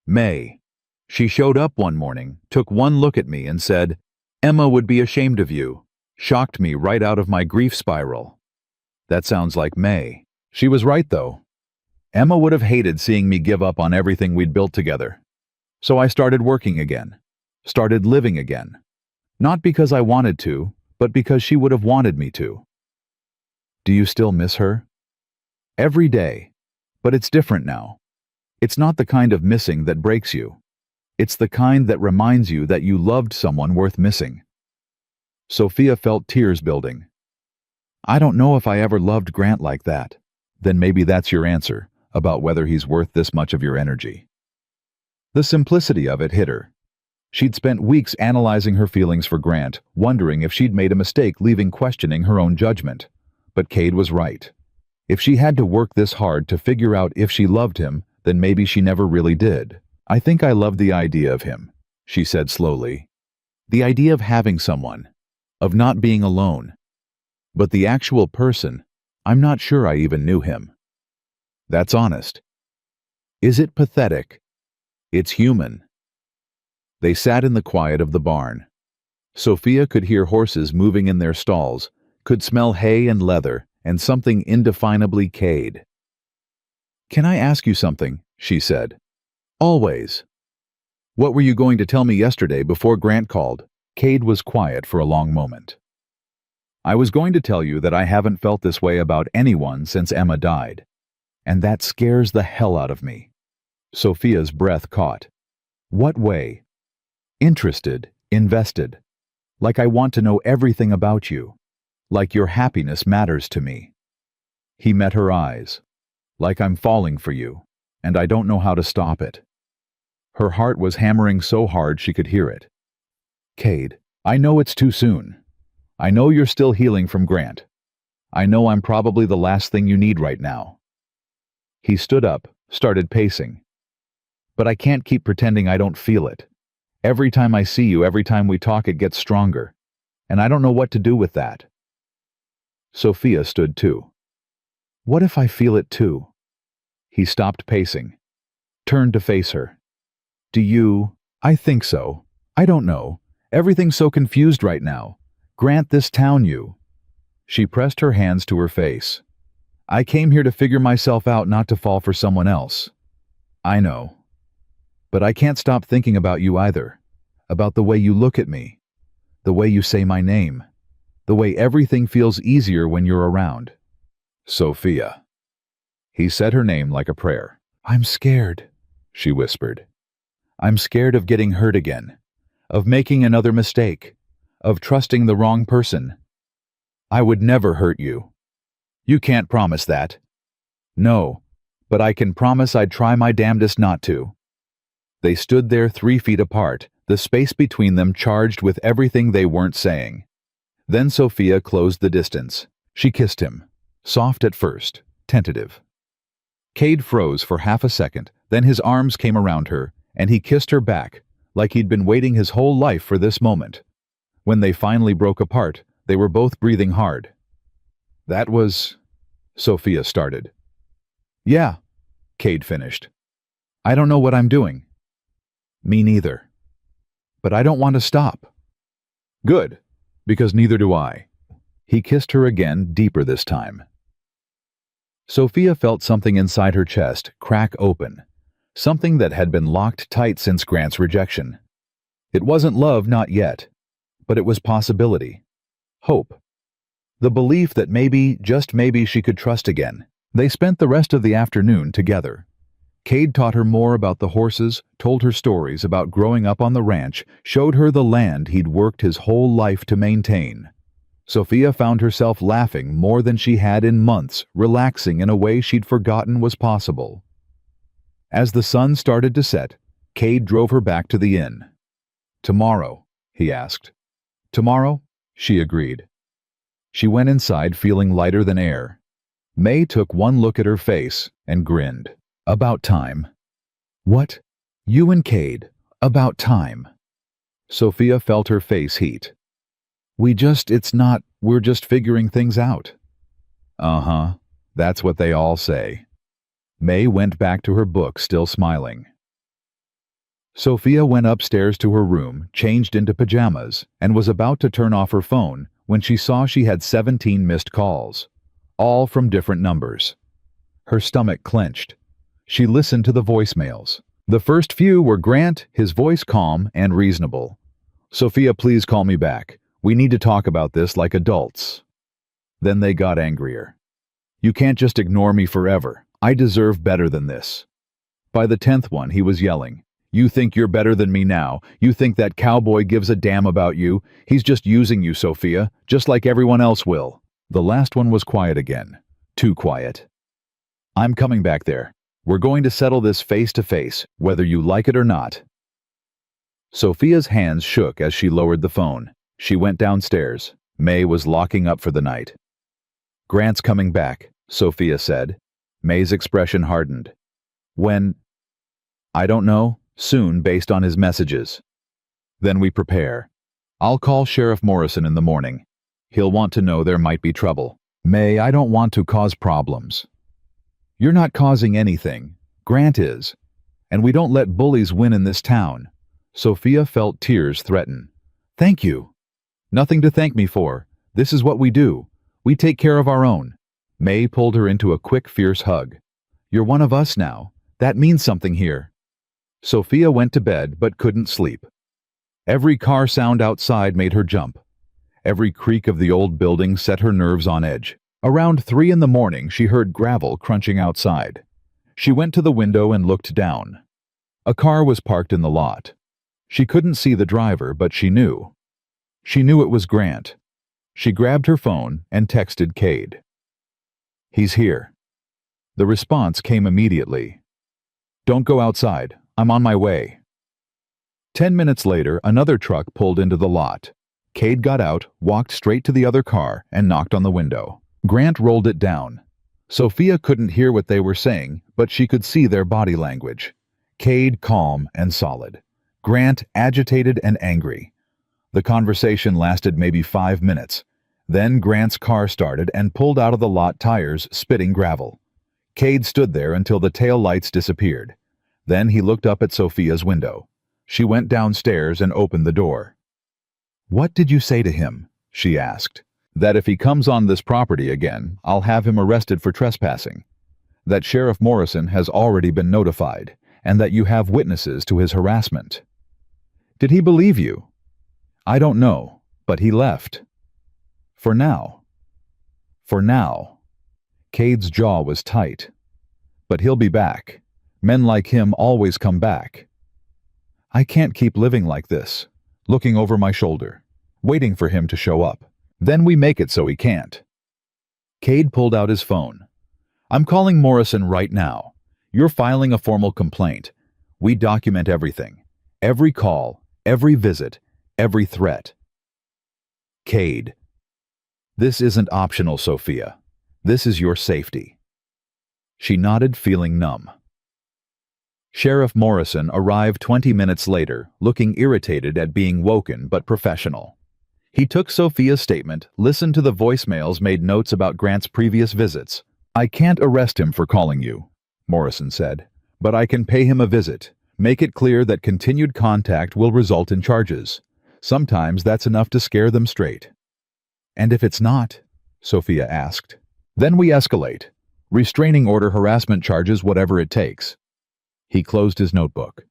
May. She showed up one morning, took one look at me and said, Emma would be ashamed of you. Shocked me right out of my grief spiral. That sounds like May. She was right, though. Emma would have hated seeing me give up on everything we'd built together. So I started working again. Started living again. Not because I wanted to, but because she would have wanted me to. Do you still miss her? Every day. But it's different now. It's not the kind of missing that breaks you. It's the kind that reminds you that you loved someone worth missing. Sophia felt tears building. I don't know if I ever loved Grant like that. Then maybe that's your answer, about whether he's worth this much of your energy. The simplicity of it hit her. She'd spent weeks analyzing her feelings for Grant, wondering if she'd made a mistake, leaving questioning her own judgment. But Cade was right. If she had to work this hard to figure out if she loved him, then maybe she never really did. I think I love the idea of him, she said slowly. The idea of having someone, of not being alone. But the actual person, I'm not sure I even knew him. That's honest. Is it pathetic? It's human. They sat in the quiet of the barn. Sophia could hear horses moving in their stalls, could smell hay and leather, and something indefinably Cade. Can I ask you something? She said. Always. What were you going to tell me yesterday before Grant called? Cade was quiet for a long moment. I was going to tell you that I haven't felt this way about anyone since Emma died. And that scares the hell out of me. Sophia's breath caught. What way? Interested, invested. Like I want to know everything about you. Like your happiness matters to me. He met her eyes. Like I'm falling for you, and I don't know how to stop it. Her heart was hammering so hard she could hear it. Cade, I know it's too soon. I know you're still healing from Grant. I know I'm probably the last thing you need right now. He stood up, started pacing. But I can't keep pretending I don't feel it. Every time I see you, every time we talk, it gets stronger. And I don't know what to do with that. Sophia stood too. What if I feel it too? He stopped pacing, turned to face her. Do you? I think so. I don't know. Everything's so confused right now. Grant, this town, you. She pressed her hands to her face. I came here to figure myself out, not to fall for someone else. I know. But I can't stop thinking about you either. About the way you look at me. The way you say my name. The way everything feels easier when you're around. Sophia. He said her name like a prayer. I'm scared, she whispered. I'm scared of getting hurt again. Of making another mistake. Of trusting the wrong person. I would never hurt you. You can't promise that. No, but I can promise I'd try my damnedest not to. They stood there 3 feet apart, the space between them charged with everything they weren't saying. Then Sophia closed the distance. She kissed him, soft at first, tentative. Cade froze for half a second, then his arms came around her, and he kissed her back, like he'd been waiting his whole life for this moment. When they finally broke apart, they were both breathing hard. "That was—" Sophia started. "Yeah," Cade finished. "I don't know what I'm doing." "Me neither. But I don't want to stop." "Good, because neither do I." He kissed her again, deeper this time. Sophia felt something inside her chest crack open, something that had been locked tight since Grant's rejection. It wasn't love, not yet, but it was possibility. Hope. The belief that maybe, just maybe, she could trust again. They spent the rest of the afternoon together. Cade taught her more about the horses, told her stories about growing up on the ranch, showed her the land he'd worked his whole life to maintain. Sophia found herself laughing more than she had in months, relaxing in a way she'd forgotten was possible. As the sun started to set, Cade drove her back to the inn. "Tomorrow?" he asked. "Tomorrow?" she agreed. She went inside feeling lighter than air. May took one look at her face and grinned. "About time." "What? You and Cade? About time?" Sophia felt her face heat. We're just figuring things out." "Uh-huh, that's what they all say." May went back to her book, still smiling. Sophia went upstairs to her room, changed into pajamas, and was about to turn off her phone when she saw she had 17 missed calls, all from different numbers. Her stomach clenched. She listened to the voicemails. The first few were Grant, his voice calm and reasonable. "Sophia, please call me back. We need to talk about this like adults." Then they got angrier. "You can't just ignore me forever. I deserve better than this." By the 10th one, he was yelling, "You think you're better than me now? You think that Cowboy gives a damn about you? He's just using you, Sophia, just like everyone else will." The last one was quiet again. Too quiet. "I'm coming back there. We're going to settle this face to face, whether you like it or not." Sophia's hands shook as she lowered the phone. She went downstairs. May was locking up for the night. "Grant's coming back," Sophia said. May's expression hardened. "When?" "I don't know. Soon, based on his messages." "Then we prepare. I'll call Sheriff Morrison in the morning. He'll want to know there might be trouble." "May, I don't want to cause problems." "You're not causing anything. Grant is. And we don't let bullies win in this town." Sophia felt tears threaten. "Thank you." "Nothing to thank me for. This is what we do. We take care of our own." May pulled her into a quick, fierce hug. "You're one of us now. That means something here." Sophia went to bed but couldn't sleep. Every car sound outside made her jump. Every creak of the old building set her nerves on edge. Around 3 in the morning, she heard gravel crunching outside. She went to the window and looked down. A car was parked in the lot. She couldn't see the driver, but she knew. She knew it was Grant. She grabbed her phone and texted Cade. "He's here." The response came immediately. "Don't go outside. I'm on my way." 10 minutes later, another truck pulled into the lot. Cade got out, walked straight to the other car, and knocked on the window. Grant rolled it down. Sophia couldn't hear what they were saying, but she could see their body language. Cade calm and solid. Grant agitated and angry. The conversation lasted maybe 5 minutes. Then Grant's car started and pulled out of the lot, tires spitting gravel. Cade stood there until the tail lights disappeared. Then he looked up at Sophia's window. She went downstairs and opened the door. "What did you say to him?" she asked. "That if he comes on this property again, I'll have him arrested for trespassing. That Sheriff Morrison has already been notified, and that you have witnesses to his harassment." "Did he believe you?" "I don't know, but he left. For now." For now. Cade's jaw was tight. "But he'll be back. Men like him always come back." "I can't keep living like this, looking over my shoulder, waiting for him to show up. Then we make it so he can't." Cade pulled out his phone. "I'm calling Morrison right now. You're filing a formal complaint. We document everything. Every call, every visit, every threat." "Cade, this isn't optional, Sophia. This is your safety." She nodded, feeling numb. Sheriff Morrison arrived 20 minutes later, looking irritated at being woken but professional. He took Sophia's statement, listened to the voicemails, made notes about Grant's previous visits. "I can't arrest him for calling you," Morrison said, "but I can pay him a visit. Make it clear that continued contact will result in charges. Sometimes that's enough to scare them straight." "And if it's not?" Sophia asked. "Then we escalate. Restraining order, harassment charges, whatever it takes." He closed his notebook.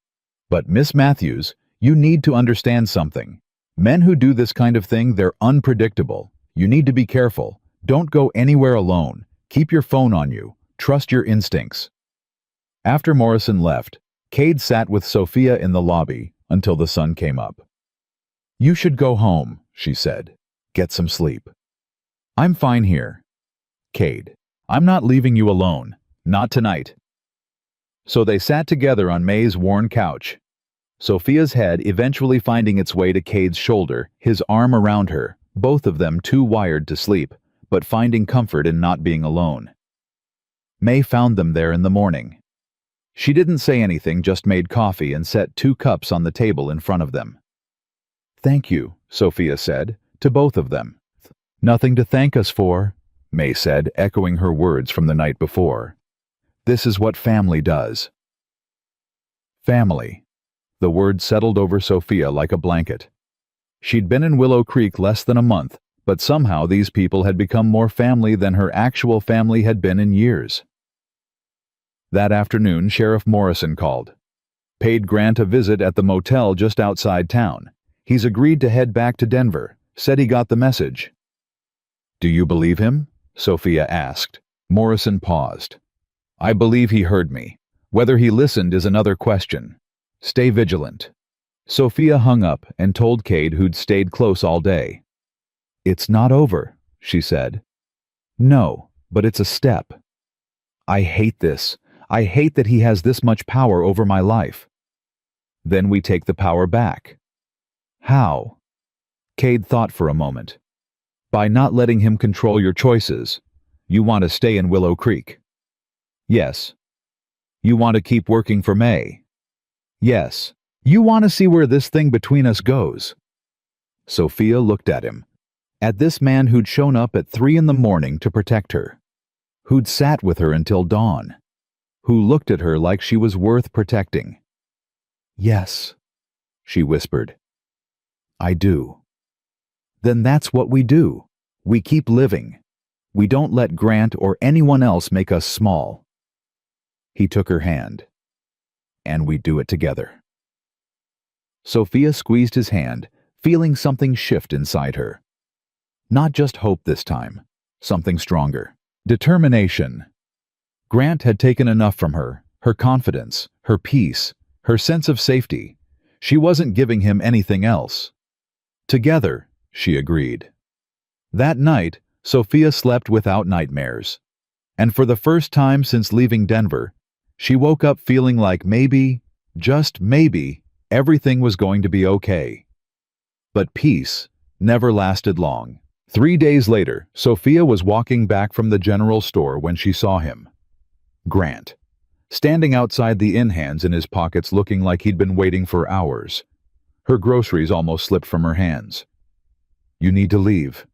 "But Miss Matthews, you need to understand something. Men who do this kind of thing, they're unpredictable. You need to be careful. Don't go anywhere alone. Keep your phone on you. Trust your instincts." After Morrison left, Cade sat with Sophia in the lobby until the sun came up. "You should go home," she said. "Get some sleep." "I'm fine here." "Cade, I'm not leaving you alone. Not tonight." So they sat together on May's worn couch, Sophia's head eventually finding its way to Cade's shoulder, his arm around her, both of them too wired to sleep, but finding comfort in not being alone. May found them there in the morning. She didn't say anything, just made coffee and set 2 cups on the table in front of them. "Thank you," Sophia said, to both of them. "Nothing to thank us for," May said, echoing her words from the night before. "This is what family does." Family. The word settled over Sophia like a blanket. She'd been in Willow Creek less than a month, but somehow these people had become more family than her actual family had been in years. That afternoon, Sheriff Morrison called. Paid Grant a visit at the motel just outside town. He's agreed to head back to Denver, said he got the message. "Do you believe him?" Sophia asked. Morrison paused. "I believe he heard me. Whether he listened is another question. Stay vigilant." Sophia hung up and told Cade, who'd stayed close all day. "It's not over," she said. "No, but it's a step. I hate this. I hate that he has this much power over my life." "Then we take the power back." "How?" Cade thought for a moment. "By not letting him control your choices. You want to stay in Willow Creek?" "Yes." "You want to keep working for May?" "Yes." "You want to see where this thing between us goes?" Sophia looked at him. At this man who'd shown up at 3 a.m. to protect her. Who'd sat with her until dawn. Who looked at her like she was worth protecting. "Yes," she whispered. "I do." "Then that's what we do. We keep living. We don't let Grant or anyone else make us small." He took her hand. "And we do it together." Sophia squeezed his hand, feeling something shift inside her. Not just hope this time, something stronger. Determination. Grant had taken enough from her, her confidence, her peace, her sense of safety. She wasn't giving him anything else. Together, she agreed. That night, Sophia slept without nightmares. And for the first time since leaving Denver, she woke up feeling like maybe, just maybe, everything was going to be okay. But peace never lasted long. 3 days later, Sophia was walking back from the general store when she saw him. Grant, standing outside the inn, hands in his pockets, looking like he'd been waiting for hours. Her groceries almost slipped from her hands. "You need to leave."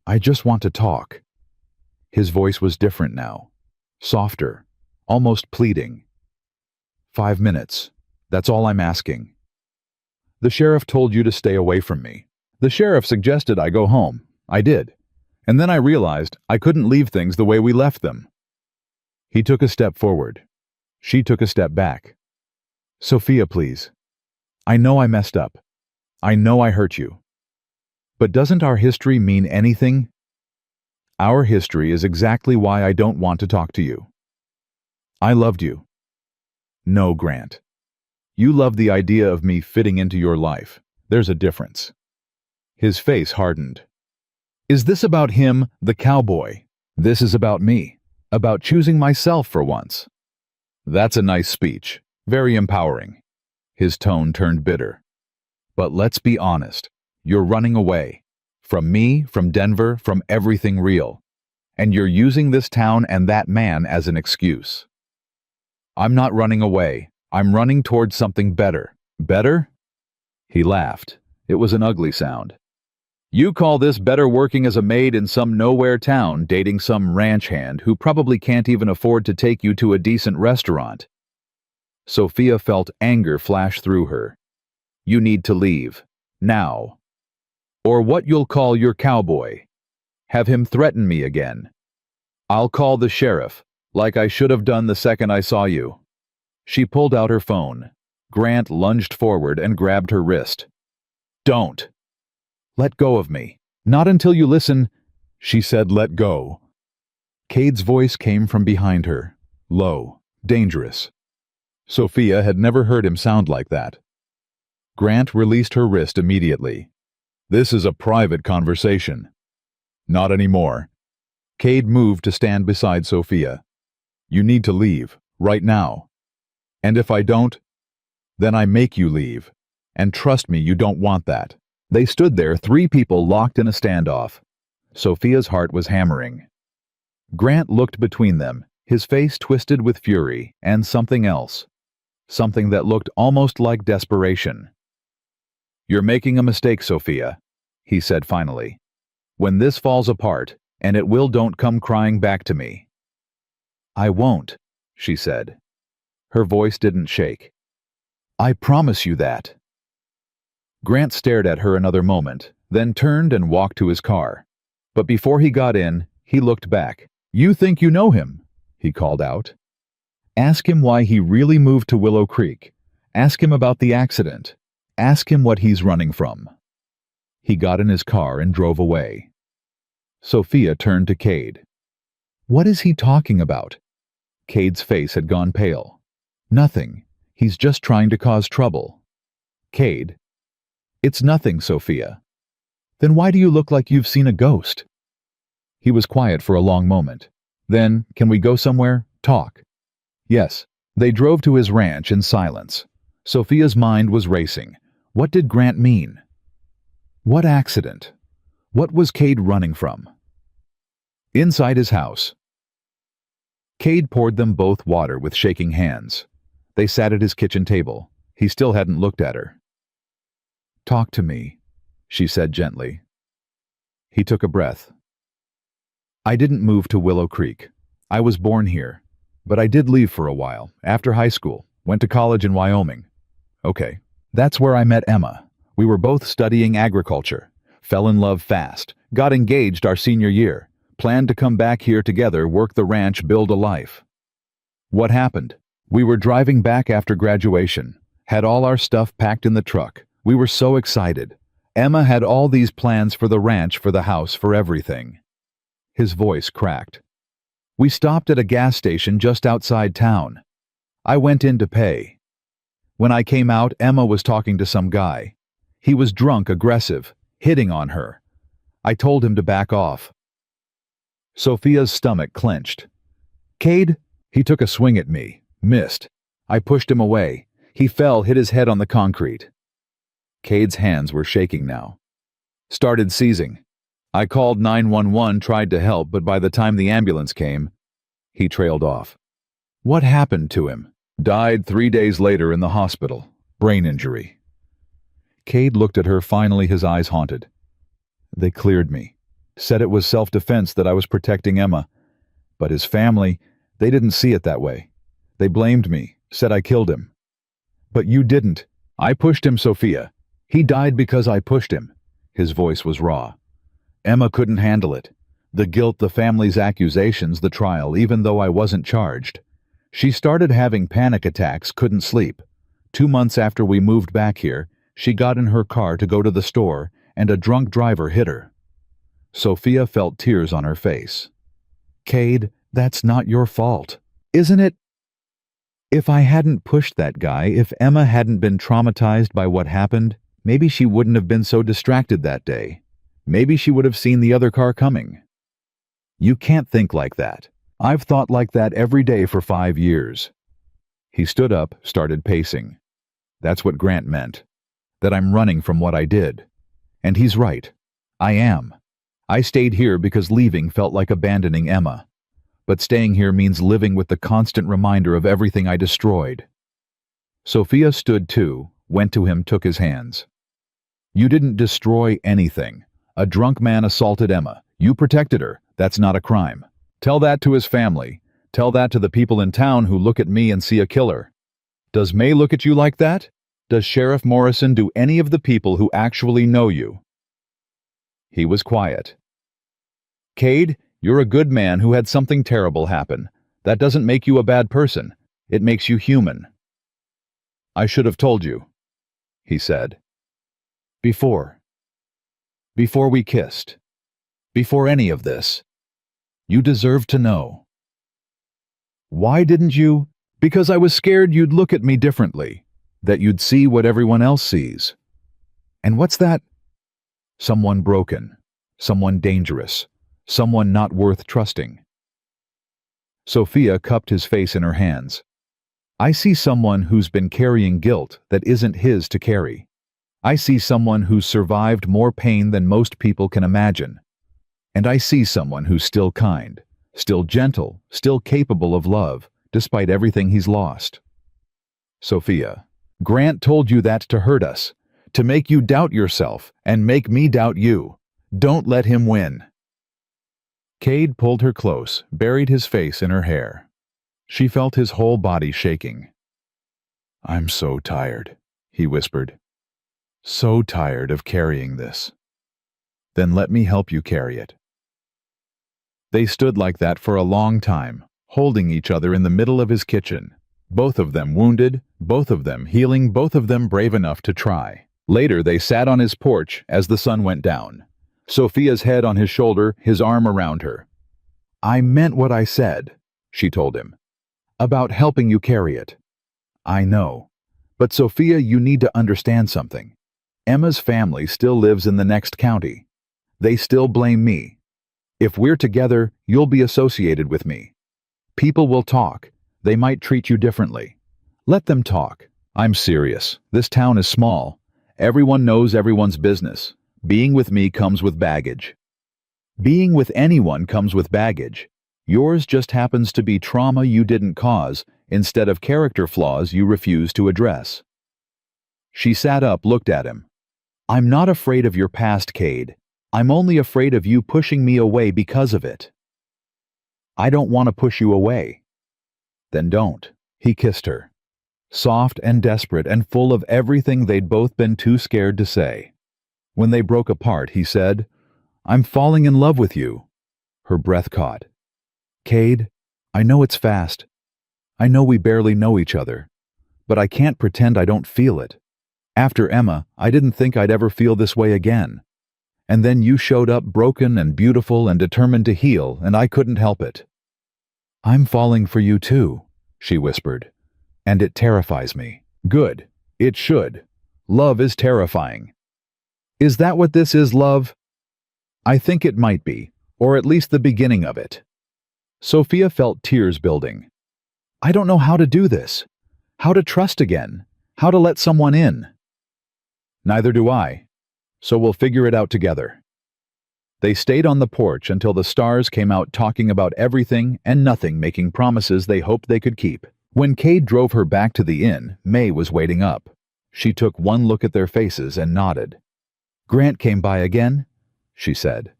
"I just want to talk." His voice was different now. Softer, almost pleading. 5 minutes. That's all I'm asking." "The sheriff told you to stay away from me." "The sheriff suggested I go home. I did. And then I realized I couldn't leave things the way we left them." He took a step forward. She took a step back. "Sophia, please. I know I messed up. I know I hurt you. But doesn't our history mean anything?" "Our history is exactly why I don't want to talk to you." "I loved you." "No, Grant. You love the idea of me fitting into your life. There's a difference." His face hardened. "Is this about him, the cowboy? This is about me, about choosing myself for once." "That's a nice speech, very empowering." His tone turned bitter. "But let's be honest, you're running away. From me, from Denver, from everything real. and you're using this town and that man as an excuse. I'm not running away. I'm running towards something better. Better? He laughed. It was an ugly sound. You call this better working as a maid in some nowhere town, dating some ranch hand who probably can't even afford to take you to a decent restaurant. Sophia felt anger flash through her. You need to leave. Now. Or what you'll call your cowboy. Have him threaten me again. I'll call the sheriff, like I should have done the second I saw you. She pulled out her phone. Grant lunged forward and grabbed her wrist. Don't. Let go of me. Not until you listen. She said let go. Cade's voice came from behind her. Low. Dangerous. Sophia had never heard him sound like that. Grant released her wrist immediately. This is a private conversation. Not anymore. Cade moved to stand beside Sophia. You need to leave, right now. And if I don't, then I make you leave. And trust me, you don't want that. They stood there, three people locked in a standoff. Sophia's heart was hammering. Grant looked between them, his face twisted with fury and something else. Something that looked almost like desperation. You're making a mistake, Sophia, he said finally. When this falls apart, and it will, don't come crying back to me. I won't, she said. Her voice didn't shake. I promise you that. Grant stared at her another moment, then turned and walked to his car. But before he got in, he looked back. You think you know him, he called out. Ask him why he really moved to Willow Creek. Ask him about the accident. Ask him what he's running from. He got in his car and drove away. Sophia turned to Cade. What is he talking about? Cade's face had gone pale. Nothing. He's just trying to cause trouble. Cade. It's nothing, Sophia. Then why do you look like you've seen a ghost? He was quiet for a long moment. Then, can we go somewhere? Talk. Yes. They drove to his ranch in silence. Sophia's mind was racing. What did Grant mean? What accident? What was Cade running from? Inside his house. Cade poured them both water with shaking hands. They sat at his kitchen table. He still hadn't looked at her. Talk to me, she said gently. He took a breath. I didn't move to Willow Creek. I was born here. But I did leave for a while, after high school. Went to college in Wyoming. Okay. That's where I met Emma. We were both studying agriculture. Fell in love fast. Got engaged our senior year. Planned to come back here together, work the ranch, build a life. What happened? We were driving back after graduation. Had all our stuff packed in the truck. We were so excited. Emma had all these plans for the ranch, for the house, for everything. His voice cracked. We stopped at a gas station just outside town. I went in to pay. When I came out, Emma was talking to some guy. He was drunk, aggressive, hitting on her. I told him to back off. Sophia's stomach clenched. Cade? He took a swing at me. Missed. I pushed him away. He fell, hit his head on the concrete. Cade's hands were shaking now. Started seizing. I called 911, tried to help, but by the time the ambulance came, he trailed off. What happened to him? Died 3 days later in the hospital. Brain injury. Cade looked at her, finally his eyes haunted. They cleared me. Said it was self-defense, that I was protecting Emma. But his family, they didn't see it that way. They blamed me, said I killed him. But you didn't. I pushed him, Sophia. He died because I pushed him. His voice was raw. Emma couldn't handle it. The guilt, the family's accusations, the trial, even though I wasn't charged. She started having panic attacks, couldn't sleep. 2 months after we moved back here, she got in her car to go to the store, and a drunk driver hit her. Sophia felt tears on her face. Cade, that's not your fault, isn't it? If I hadn't pushed that guy, if Emma hadn't been traumatized by what happened, maybe she wouldn't have been so distracted that day. Maybe she would have seen the other car coming. You can't think like that. I've thought like that every day for 5 years. He stood up, started pacing. That's what Grant meant. That I'm running from what I did. And he's right. I am. I stayed here because leaving felt like abandoning Emma. But staying here means living with the constant reminder of everything I destroyed. Sophia stood too, went to him, took his hands. You didn't destroy anything. A drunk man assaulted Emma. You protected her. That's not a crime. Tell that to his family. Tell that to the people in town who look at me and see a killer. Does May look at you like that? Does Sheriff Morrison do any of the people who actually know you? He was quiet. Cade, you're a good man who had something terrible happen. That doesn't make you a bad person. It makes you human. I should have told you, he said. Before we kissed. Before any of this. You deserve to know. Why didn't you? Because I was scared you'd look at me differently, that you'd see what everyone else sees. And what's that? Someone broken, someone dangerous, someone not worth trusting. Sophia cupped his face in her hands. I see someone who's been carrying guilt that isn't his to carry. I see someone who's survived more pain than most people can imagine. And I see someone who's still kind, still gentle, still capable of love, despite everything he's lost. Sophia, Grant told you that to hurt us, to make you doubt yourself and make me doubt you. Don't let him win. Cade pulled her close, buried his face in her hair. She felt his whole body shaking. I'm so tired, he whispered. So tired of carrying this. Then let me help you carry it. They stood like that for a long time, holding each other in the middle of his kitchen. Both of them wounded, both of them healing, both of them brave enough to try. Later they sat on his porch as the sun went down. Sophia's head on his shoulder, his arm around her. I meant what I said, she told him. About helping you carry it. I know. But Sophia, you need to understand something. Emma's family still lives in the next county. They still blame me. If we're together, you'll be associated with me. People will talk. They might treat you differently. Let them talk. I'm serious. This town is small. Everyone knows everyone's business. Being with me comes with baggage. Being with anyone comes with baggage. Yours just happens to be trauma you didn't cause, instead of character flaws you refuse to address. She sat up, looked at him. I'm not afraid of your past, Cade. I'm only afraid of you pushing me away because of it. I don't want to push you away. Then don't. He kissed her. Soft and desperate and full of everything they'd both been too scared to say. When they broke apart, he said, I'm falling in love with you. Her breath caught. Cade, I know it's fast. I know we barely know each other. But I can't pretend I don't feel it. After Emma, I didn't think I'd ever feel this way again. And then you showed up broken and beautiful and determined to heal, and I couldn't help it. I'm falling for you too, she whispered. And it terrifies me. Good. It should. Love is terrifying. Is that what this is, love? I think it might be, or at least the beginning of it. Sophia felt tears building. I don't know how to do this. How to trust again. How to let someone in. Neither do I. So we'll figure it out together. They stayed on the porch until the stars came out, talking about everything and nothing, making promises they hoped they could keep. When Cade drove her back to the inn, May was waiting up. She took one look at their faces and nodded. Grant came by again, she said.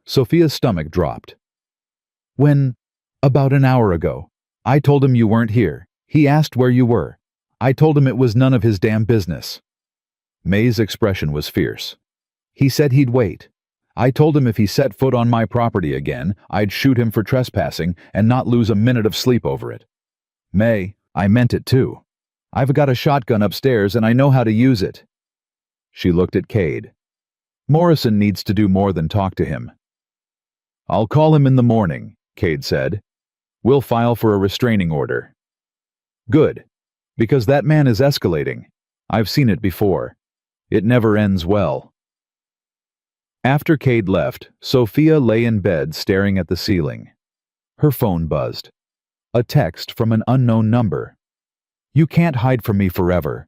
Sophia's stomach dropped. When? About an hour ago. I told him you weren't here. He asked where you were. I told him it was none of his damn business. May's expression was fierce. He said he'd wait. I told him if he set foot on my property again, I'd shoot him for trespassing and not lose a minute of sleep over it. May, I meant it too. I've got a shotgun upstairs and I know how to use it. She looked at Cade. Morrison needs to do more than talk to him. I'll call him in the morning, Cade said. We'll file for a restraining order. Good, because that man is escalating. I've seen it before. It never ends well. After Cade left, Sophia lay in bed staring at the ceiling. Her phone buzzed. A text from an unknown number. You can't hide from me forever.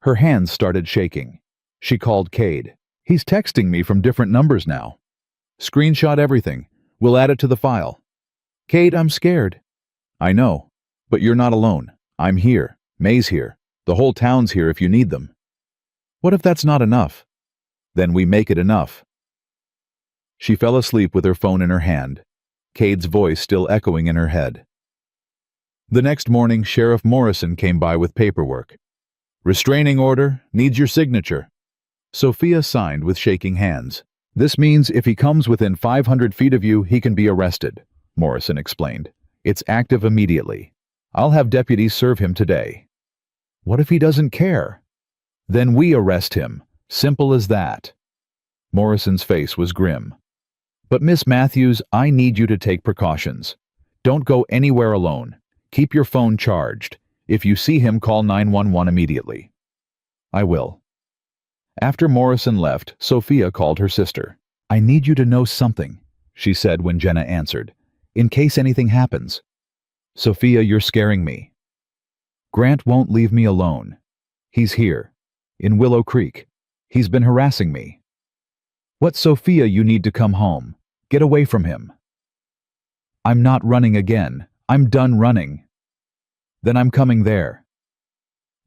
Her hands started shaking. She called Cade. He's texting me from different numbers now. Screenshot everything. We'll add it to the file. Kate, I'm scared. I know, but you're not alone. I'm here. May's here. The whole town's here if you need them. What if that's not enough? Then we make it enough. She fell asleep with her phone in her hand, Cade's voice still echoing in her head. The next morning, Sheriff Morrison came by with paperwork. Restraining order, needs your signature. Sophia signed with shaking hands. This means if he comes within 500 feet of you, he can be arrested, Morrison explained. It's active immediately. I'll have deputies serve him today. What if he doesn't care? Then we arrest him. Simple as that. Morrison's face was grim. But Miss Matthews, I need you to take precautions. Don't go anywhere alone. Keep your phone charged. If you see him, call 911 immediately. I will. After Morrison left, Sophia called her sister. I need you to know something, she said when Jenna answered, in case anything happens. Sophia, you're scaring me. Grant won't leave me alone. He's here, in Willow Creek. He's been harassing me. What, Sophia, you need to come home. Get away from him. I'm not running again. I'm done running. Then I'm coming there.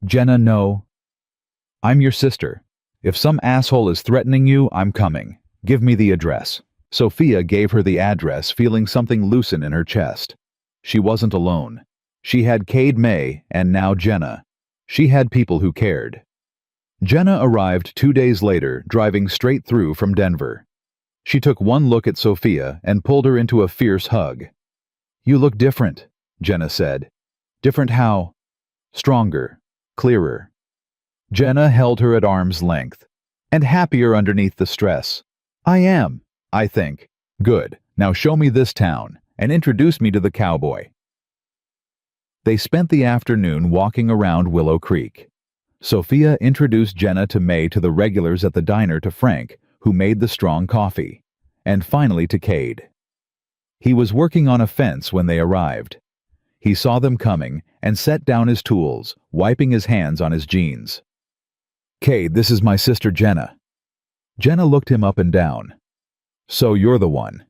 Jenna, no. I'm your sister. If some asshole is threatening you, I'm coming. Give me the address. Sophia gave her the address, feeling something loosen in her chest. She wasn't alone. She had Cade May and now Jenna. She had people who cared. Jenna arrived 2 days later, driving straight through from Denver. She took one look at Sophia and pulled her into a fierce hug. You look different, Jenna said. Different how? Stronger, clearer. Jenna held her at arm's length, and happier underneath the stress. I am, I think. Good. Now show me this town, and introduce me to the cowboy. They spent the afternoon walking around Willow Creek. Sophia introduced Jenna to May, to the regulars at the diner, to Frank, who made the strong coffee, and finally to Cade. He was working on a fence when they arrived. He saw them coming and set down his tools, wiping his hands on his jeans. Cade, this is my sister Jenna. Jenna looked him up and down. So you're the one.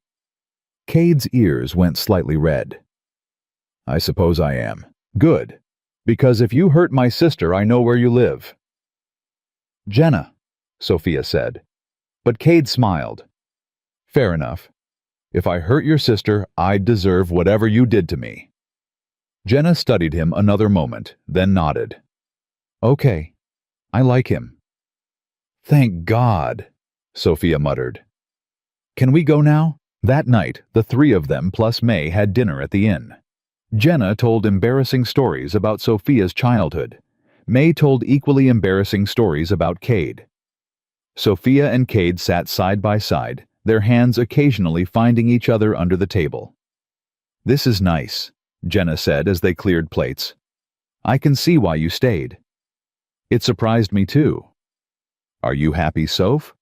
Cade's ears went slightly red. I suppose I am. Good. Because if you hurt my sister, I know where you live. Jenna, Sophia said. But Cade smiled. Fair enough. If I hurt your sister, I'd deserve whatever you did to me. Jenna studied him another moment, then nodded. Okay. I like him. Thank God, Sophia muttered. Can we go now? That night, the three of them plus May had dinner at the inn. Jenna told embarrassing stories about Sophia's childhood. May told equally embarrassing stories about Cade. Sophia and Cade sat side by side, their hands occasionally finding each other under the table. This is nice, Jenna said as they cleared plates. I can see why you stayed. It surprised me too. Are you happy, Soph?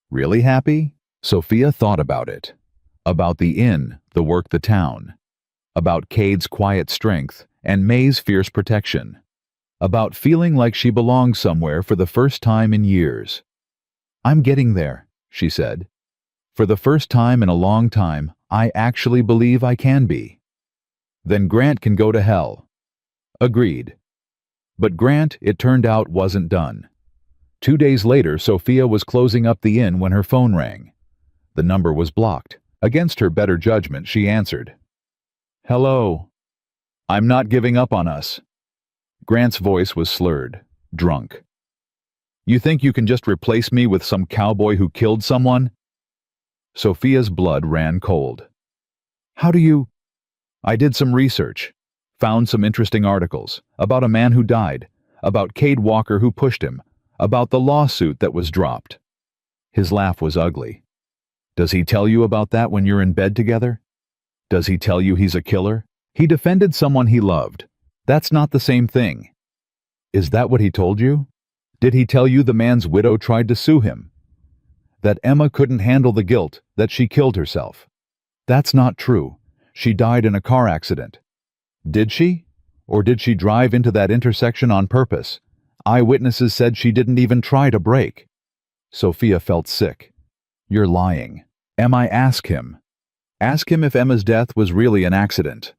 Really happy? Sophia thought about it. About the inn, the work, the town. About Cade's quiet strength and May's fierce protection. About feeling like she belonged somewhere for the first time in years. I'm getting there, she said. For the first time in a long time, I actually believe I can be. Then Grant can go to hell. Agreed. But Grant, it turned out, wasn't done. 2 days later, Sophia was closing up the inn when her phone rang. The number was blocked. Against her better judgment, she answered. Hello. I'm not giving up on us. Grant's voice was slurred, drunk. You think you can just replace me with some cowboy who killed someone? Sophia's blood ran cold. How do you... I did some research. Found some interesting articles about a man who died, about Cade Walker who pushed him, about the lawsuit that was dropped. His laugh was ugly. Does he tell you about that when you're in bed together? Does he tell you he's a killer? He defended someone he loved. That's not the same thing. Is that what he told you? Did he tell you the man's widow tried to sue him? That Emma couldn't handle the guilt, that she killed herself? That's not true. She died in a car accident. Did she? Or did she drive into that intersection on purpose? Eyewitnesses said she didn't even try to brake. Sophia felt sick. You're lying. Emma, ask him. Ask him if Emma's death was really an accident.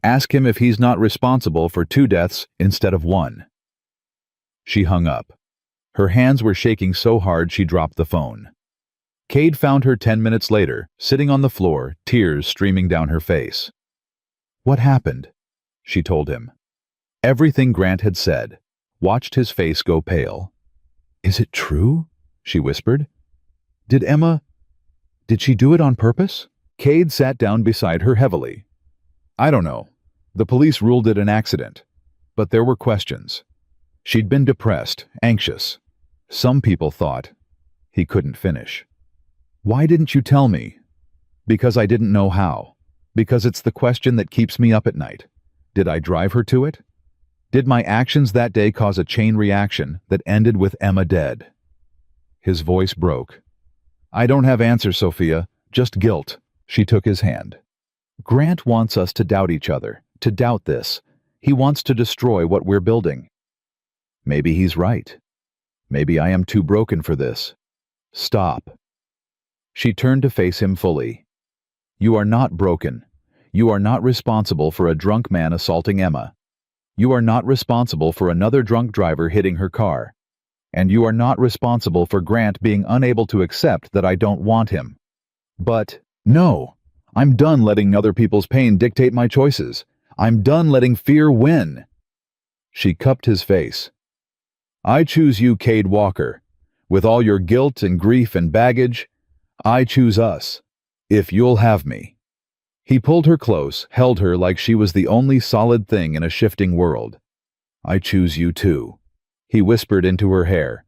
Ask him if he's not responsible for 2 deaths instead of 1. She hung up. Her hands were shaking so hard she dropped the phone. Cade found her 10 minutes later, sitting on the floor, tears streaming down her face. What happened? She told him. Everything Grant had said. Watched his face go pale. Is it true? She whispered. Did she do it on purpose? Cade sat down beside her heavily. I don't know. The police ruled it an accident. But there were questions. She'd been depressed, anxious. Some people thought. He couldn't finish. Why didn't you tell me? Because I didn't know how. Because it's the question that keeps me up at night. Did I drive her to it? Did my actions that day cause a chain reaction that ended with Emma dead? His voice broke. I don't have answers, Sophia. Just guilt. She took his hand. Grant wants us to doubt each other, to doubt this. He wants to destroy what we're building. Maybe he's right. Maybe I am too broken for this. Stop. She turned to face him fully. You are not broken. You are not responsible for a drunk man assaulting Emma. You are not responsible for another drunk driver hitting her car. And you are not responsible for Grant being unable to accept that I don't want him. But, no, I'm done letting other people's pain dictate my choices. I'm done letting fear win. She cupped his face. I choose you, Cade Walker. With all your guilt and grief and baggage, I choose us. If you'll have me. He pulled her close, held her like she was the only solid thing in a shifting world. I choose you too. He whispered into her hair.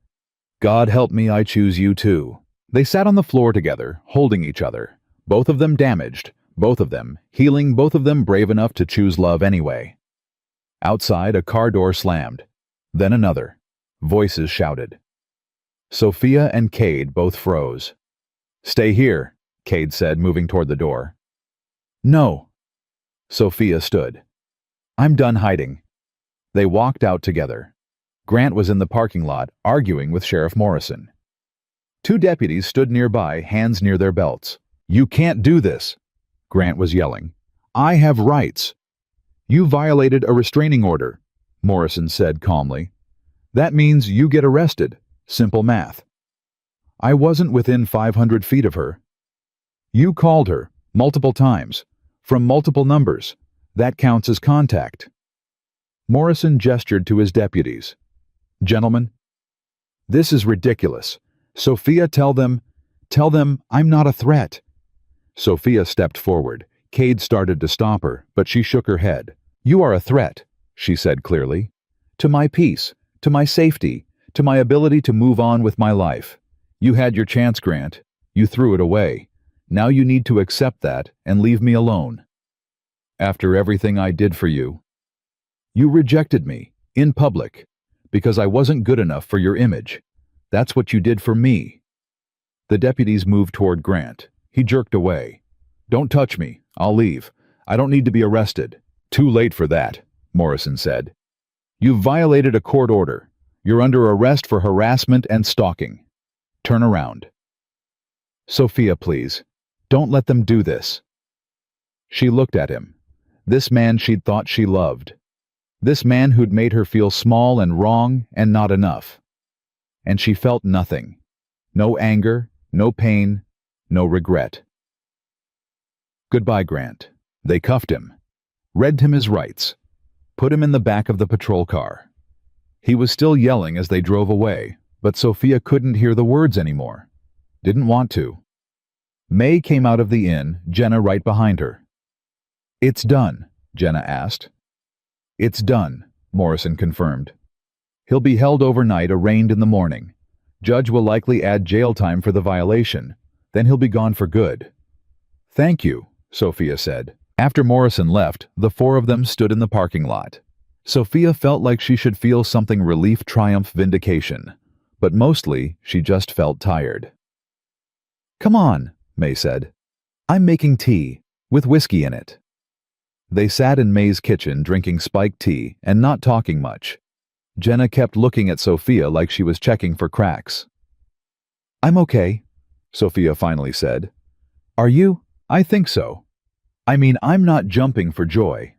God help me, I choose you too. They sat on the floor together, holding each other. Both of them damaged, both of them healing, both of them brave enough to choose love anyway. Outside, a car door slammed. Then another. Voices shouted. Sophia and Cade both froze. Stay here, Cade said, moving toward the door. No. Sophia stood. I'm done hiding. They walked out together. Grant was in the parking lot, arguing with Sheriff Morrison. 2 deputies stood nearby, hands near their belts. You can't do this, Grant was yelling. I have rights. You violated a restraining order, Morrison said calmly. That means you get arrested. Simple math. I wasn't within 500 feet of her. You called her, multiple times, from multiple numbers. That counts as contact. Morrison gestured to his deputies. Gentlemen, this is ridiculous. Sophia, tell them I'm not a threat. Sophia stepped forward. Cade started to stop her, but she shook her head. You are a threat, she said clearly. To my peace, to my safety, to my ability to move on with my life. You had your chance, Grant. You threw it away. Now you need to accept that and leave me alone. After everything I did for you. You rejected me, in public, because I wasn't good enough for your image. That's what you did for me. The deputies moved toward Grant. He jerked away. Don't touch me. I'll leave. I don't need to be arrested. Too late for that, Morrison said. You've violated a court order. You're under arrest for harassment and stalking. Turn around. Sophia, please. Don't let them do this. She looked at him. This man she'd thought she loved. This man who'd made her feel small and wrong and not enough. And she felt nothing. No anger, no pain, no regret. Goodbye, Grant. They cuffed him, read him his rights, put him in the back of the patrol car. He was still yelling as they drove away, but Sophia couldn't hear the words anymore. Didn't want to. May came out of the inn, Jenna right behind her. It's done, Jenna asked. It's done, Morrison confirmed. He'll be held overnight, arraigned in the morning. Judge will likely add jail time for the violation. Then he'll be gone for good. Thank you, Sophia said. After Morrison left, the 4 of them stood in the parking lot. Sophia felt like she should feel something relief, triumph, vindication. But mostly, she just felt tired. Come on, May said. I'm making tea, with whiskey in it. They sat in May's kitchen drinking spiked tea and not talking much. Jenna kept looking at Sophia like she was checking for cracks. I'm okay, Sophia finally said. Are you? I think so. I mean, I'm not jumping for joy,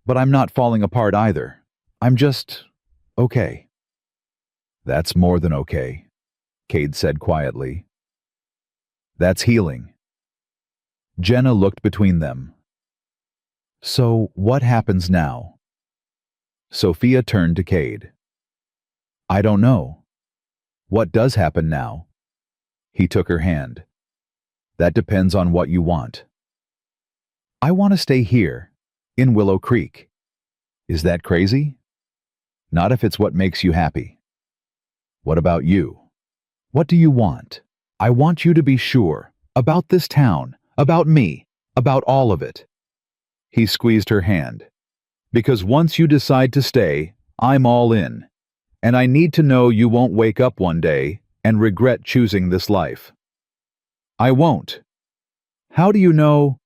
but I'm not falling apart either. I'm just okay. That's more than okay, Cade said quietly. That's healing. Jenna looked between them. So, what happens now? Sophia turned to Cade. I don't know. What does happen now? He took her hand. That depends on what you want. I want to stay here, in Willow Creek. Is that crazy? Not if it's what makes you happy. What about you? What do you want? I want you to be sure about this town, about me, about all of it. He squeezed her hand. Because once you decide to stay, I'm all in. And I need to know you won't wake up one day and regret choosing this life. I won't. How do you know?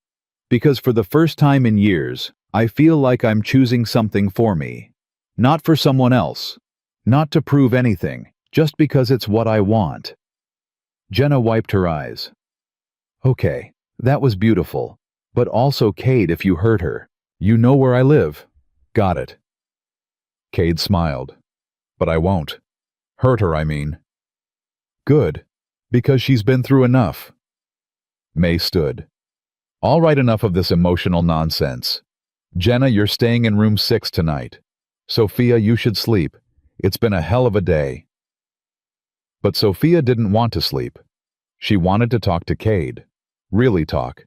Because for the first time in years, I feel like I'm choosing something for me. Not for someone else. Not to prove anything, just because it's what I want. Jenna wiped her eyes. Okay, that was beautiful. But also, Cade, if you hurt her, you know where I live. Got it. Cade smiled. But I won't. Hurt her, I mean. Good. Because she's been through enough. May stood. All right, enough of this emotional nonsense. Jenna, you're staying in room 6 tonight. Sophia, you should sleep. It's been a hell of a day. But Sophia didn't want to sleep. She wanted to talk to Cade. Really talk.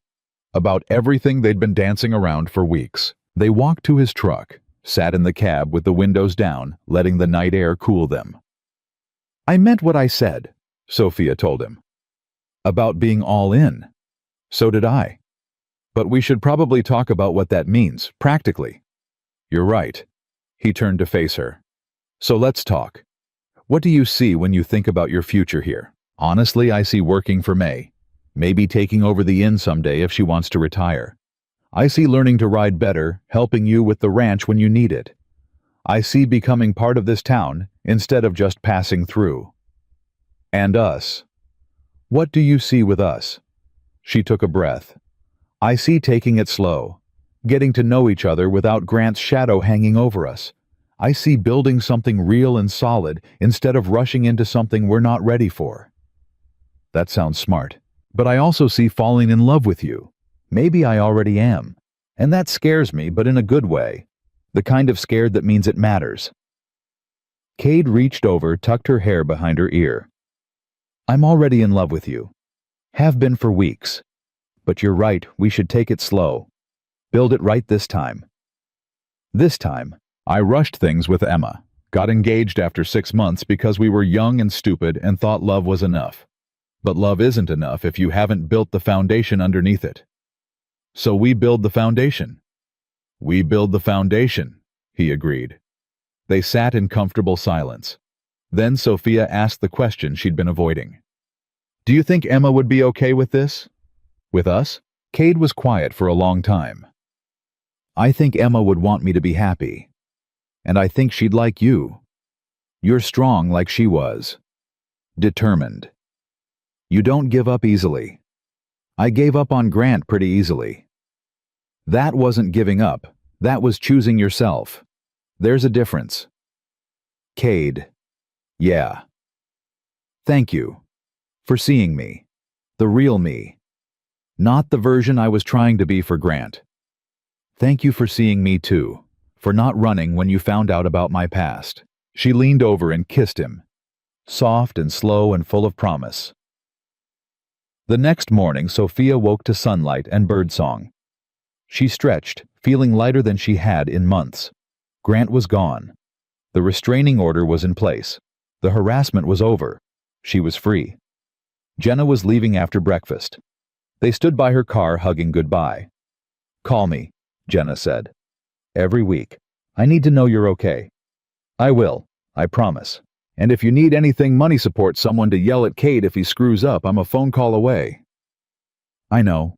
About everything they'd been dancing around for weeks. They walked to his truck, sat in the cab with the windows down, letting the night air cool them. I meant what I said, Sophia told him. About being all in. So did I. But we should probably talk about what that means, practically. You're right. He turned to face her. So let's talk. What do you see when you think about your future here? Honestly, I see working for May. Maybe taking over the inn someday if she wants to retire. I see learning to ride better, helping you with the ranch when you need it. I see becoming part of this town instead of just passing through. And us. What do you see with us? She took a breath. I see taking it slow, getting to know each other without Grant's shadow hanging over us. I see building something real and solid instead of rushing into something we're not ready for. That sounds smart. But I also see falling in love with you. Maybe I already am. And that scares me, but in a good way. The kind of scared that means it matters. Cade reached over, tucked her hair behind her ear. I'm already in love with you. Have been for weeks. But you're right, we should take it slow. Build it right this time. This time, I rushed things with Emma. Got engaged after 6 months because we were young and stupid and thought love was enough. But love isn't enough if you haven't built the foundation underneath it. So we build the foundation. We build the foundation, he agreed. They sat in comfortable silence. Then Sophia asked the question she'd been avoiding. Do you think Emma would be okay with this? With us? Cade was quiet for a long time. I think Emma would want me to be happy. And I think she'd like you. You're strong like she was. Determined. You don't give up easily. I gave up on Grant pretty easily. That wasn't giving up. That was choosing yourself. There's a difference. Cade. Yeah. Thank you. For seeing me. The real me. Not the version I was trying to be for Grant. Thank you for seeing me too. For not running when you found out about my past. She leaned over and kissed him. Soft and slow and full of promise. The next morning, Sophia woke to sunlight and birdsong. She stretched, feeling lighter than she had in months. Grant was gone. The restraining order was in place. The harassment was over. She was free. Jenna was leaving after breakfast. They stood by her car hugging goodbye. Call me, Jenna said. Every week. I need to know you're okay. I will, I promise. And if you need anything money support, someone to yell at Cade if he screws up, I'm a phone call away. I know.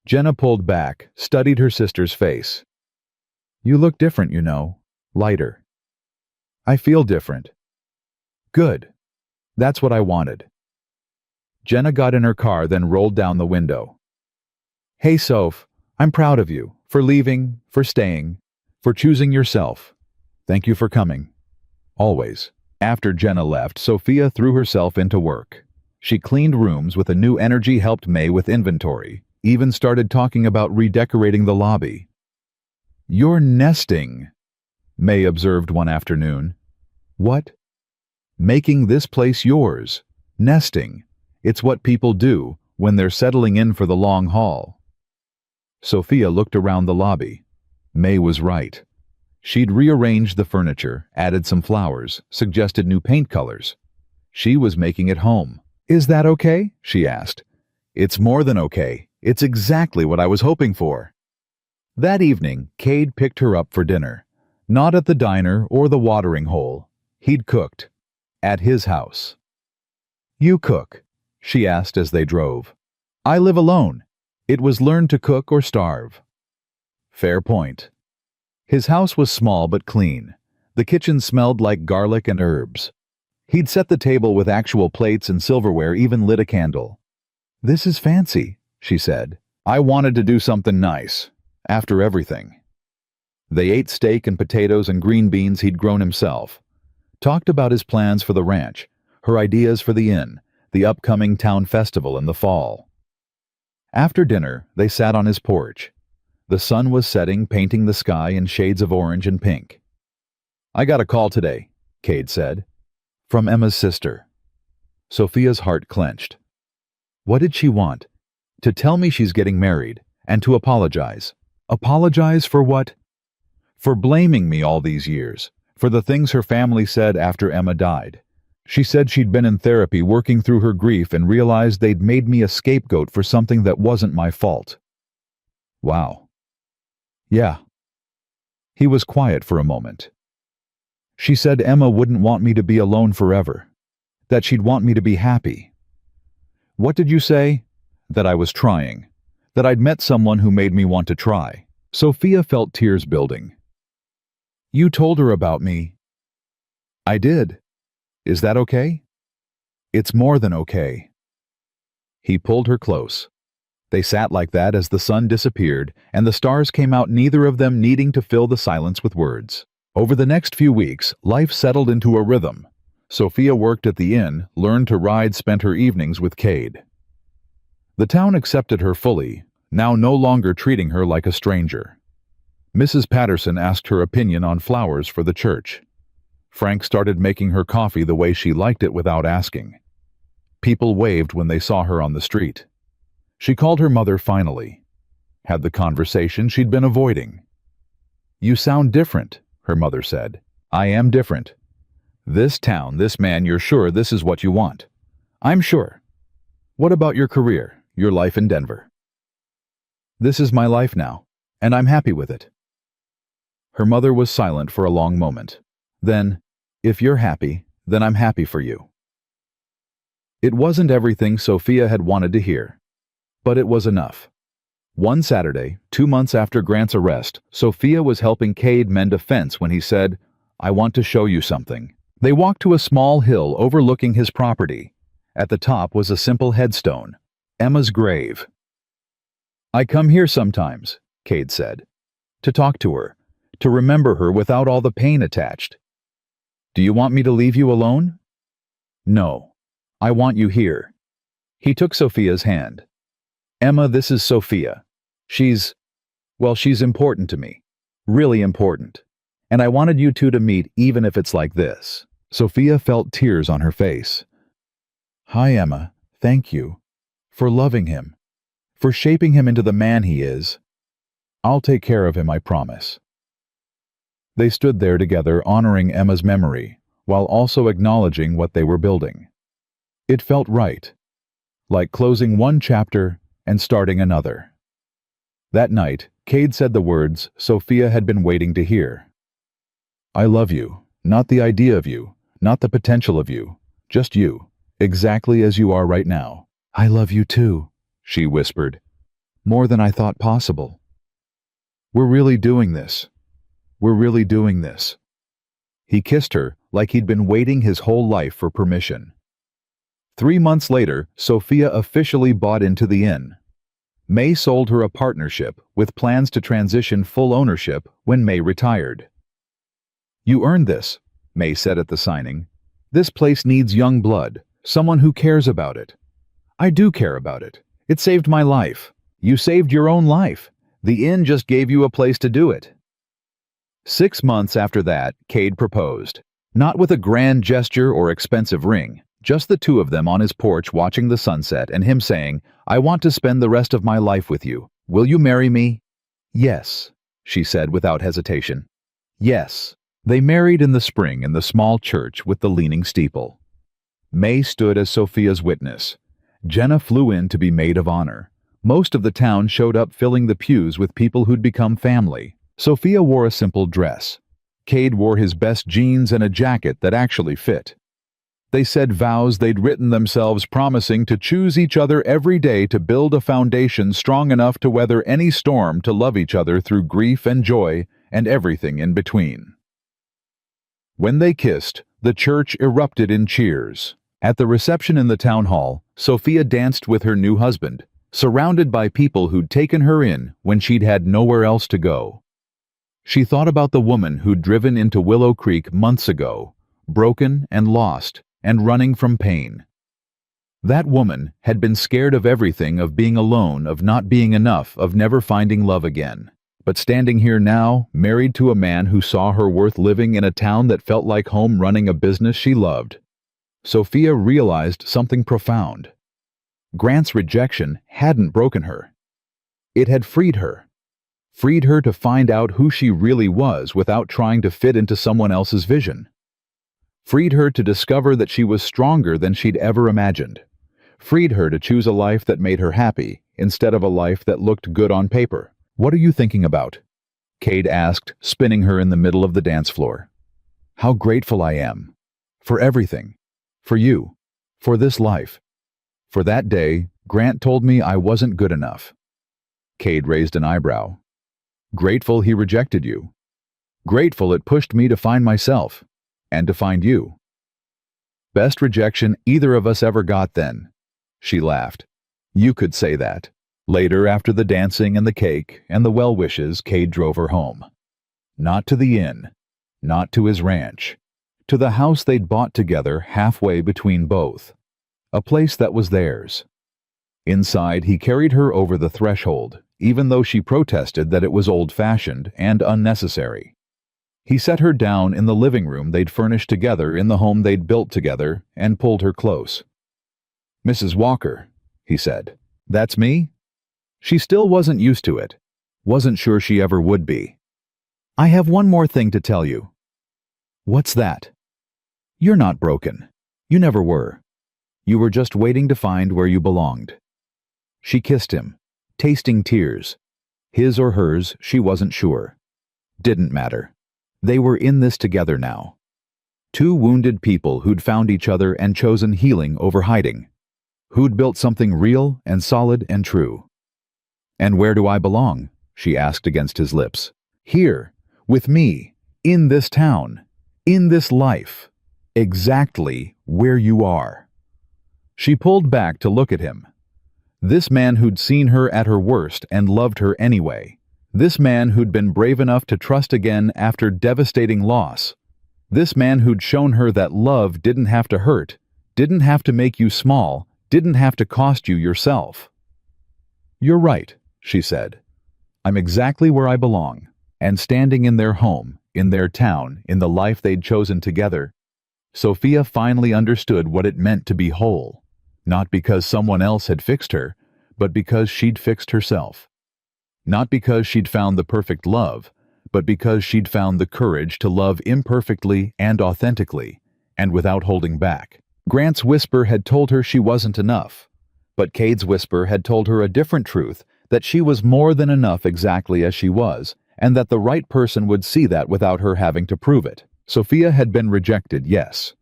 Jenna pulled back, studied her sister's face. You look different, you know. Lighter. I feel different. Good. That's what I wanted. Jenna got in her car, then rolled down the window. "Hey, Soph, I'm proud of you, for leaving, for staying, for choosing yourself. Thank you for coming. Always." After Jenna left, Sophia threw herself into work. She cleaned rooms with a new energy, helped May with inventory, even started talking about redecorating the lobby. "You're nesting," May observed one afternoon. "What?" "Making this place yours. Nesting. It's what people do when they're settling in for the long haul." Sophia looked around the lobby. May was right. She'd rearranged the furniture, added some flowers, suggested new paint colors. She was making it home. "Is that okay?" she asked. "It's more than okay. It's exactly what I was hoping for." That evening, Cade picked her up for dinner. Not at the diner or the watering hole. He'd cooked. At his house. "You cook?" she asked as they drove. "I live alone. It was learn to cook or starve." Fair point. His house was small but clean. The kitchen smelled like garlic and herbs. He'd set the table with actual plates and silverware, even lit a candle. "This is fancy," she said. "I wanted to do something nice. After everything." They ate steak and potatoes and green beans he'd grown himself. Talked about his plans for the ranch, her ideas for the inn, the upcoming town festival in the fall. After dinner, they sat on his porch. The sun was setting, painting the sky in shades of orange and pink. "I got a call today," Cade said. "From Emma's sister." Sophia's heart clenched. What did she want? To tell me she's getting married, and to apologize. Apologize for what? For blaming me all these years, for the things her family said after Emma died. She said she'd been in therapy working through her grief and realized they'd made me a scapegoat for something that wasn't my fault. Wow. Yeah. He was quiet for a moment. She said Emma wouldn't want me to be alone forever, that she'd want me to be happy. What did you say? That I was trying, that I'd met someone who made me want to try. Sophia felt tears building. You told her about me. I did. Is that okay? It's more than okay. He pulled her close. They sat like that as the sun disappeared and the stars came out, neither of them needing to fill the silence with words. Over the next few weeks, life settled into a rhythm. Sophia worked at the inn, learned to ride, spent her evenings with Cade. The town accepted her fully, now no longer treating her like a stranger. Mrs. Patterson asked her opinion on flowers for the church. Frank started making her coffee the way she liked it without asking. People waved when they saw her on the street. She called her mother finally. Had the conversation she'd been avoiding. You sound different, her mother said. I am different. This town, this man, you're sure this is what you want? I'm sure. What about your career, your life in Denver? This is my life now, and I'm happy with it. Her mother was silent for a long moment. Then, if you're happy, then I'm happy for you. It wasn't everything Sophia had wanted to hear, but it was enough. One Saturday, 2 months after Grant's arrest, Sophia was helping Cade mend a fence when he said, I want to show you something. They walked to a small hill overlooking his property. At the top was a simple headstone, Emma's grave. I come here sometimes, Cade said, to talk to her, to remember her without all the pain attached. Do you want me to leave you alone? No, I want you here. He took Sophia's hand. Emma, this is Sophia. She's important to me. Really important. And I wanted you two to meet even if it's like this. Sophia felt tears on her face. Hi, Emma. Thank you. For loving him. For shaping him into the man he is. I'll take care of him, I promise. They stood there together, honoring Emma's memory, while also acknowledging what they were building. It felt right. Like closing one chapter and starting another. That night, Cade said the words Sophia had been waiting to hear. I love you, not the idea of you, not the potential of you, just you, exactly as you are right now. I love you too, she whispered, more than I thought possible. We're really doing this. We're really doing this. He kissed her like he'd been waiting his whole life for permission. 3 months later, Sophia officially bought into the inn. May sold her a partnership with plans to transition full ownership when May retired. "You earned this," May said at the signing. "This place needs young blood, someone who cares about it." "I do care about it. It saved my life." "You saved your own life. The inn just gave you a place to do it." 6 months after that, Cade proposed. Not with a grand gesture or expensive ring, just the two of them on his porch watching the sunset and him saying, "I want to spend the rest of my life with you. Will you marry me?" "Yes," she said without hesitation. "Yes." They married in the spring in the small church with the leaning steeple. May stood as Sophia's witness. Jenna flew in to be maid of honor. Most of the town showed up filling the pews with people who'd become family. Sophia wore a simple dress. Cade wore his best jeans and a jacket that actually fit. They said vows they'd written themselves promising to choose each other every day to build a foundation strong enough to weather any storm, to love each other through grief and joy and everything in between. When they kissed, the church erupted in cheers. At the reception in the town hall, Sophia danced with her new husband, surrounded by people who'd taken her in when she'd had nowhere else to go. She thought about the woman who'd driven into Willow Creek months ago, broken and lost and running from pain. That woman had been scared of everything, of being alone, of not being enough, of never finding love again. But standing here now, married to a man who saw her worth living in a town that felt like home, running a business she loved, Sophia realized something profound. Grant's rejection hadn't broken her. It had freed her. Freed her to find out who she really was without trying to fit into someone else's vision. Freed her to discover that she was stronger than she'd ever imagined. Freed her to choose a life that made her happy instead of a life that looked good on paper. "What are you thinking about?" Cade asked, spinning her in the middle of the dance floor. "How grateful I am. For everything. For you. For this life. For that day, Grant told me I wasn't good enough." Cade raised an eyebrow. "Grateful he rejected you. Grateful it pushed me to find myself, and to find you." "Best rejection either of us ever got then." She laughed. "You could say that." Later, after the dancing and the cake and the well wishes, Cade drove her home. Not to the inn, not to his ranch, to the house they'd bought together halfway between both. A place that was theirs. Inside, he carried her over the threshold, even though she protested that it was old-fashioned and unnecessary. He set her down in the living room they'd furnished together in the home they'd built together and pulled her close. "Mrs. Walker," he said. "That's me?" She still wasn't used to it. Wasn't sure she ever would be. "I have one more thing to tell you." "What's that?" "You're not broken. You never were. You were just waiting to find where you belonged." She kissed him, tasting tears. His or hers, she wasn't sure. Didn't matter. They were in this together now. Two wounded people who'd found each other and chosen healing over hiding. Who'd built something real and solid and true. "And where do I belong?" she asked against his lips. "Here, with me, in this town, in this life, exactly where you are." She pulled back to look at him. This man who'd seen her at her worst and loved her anyway. This man who'd been brave enough to trust again after devastating loss. This man who'd shown her that love didn't have to hurt, didn't have to make you small, didn't have to cost you yourself. "You're right," she said. "I'm exactly where I belong." And standing in their home, in their town, in the life they'd chosen together, Sophia finally understood what it meant to be whole. Not because someone else had fixed her, but because she'd fixed herself. Not because she'd found the perfect love, but because she'd found the courage to love imperfectly and authentically, and without holding back. Grant's whisper had told her she wasn't enough, but Cade's whisper had told her a different truth, that she was more than enough exactly as she was, and that the right person would see that without her having to prove it. Sophia had been rejected, yes.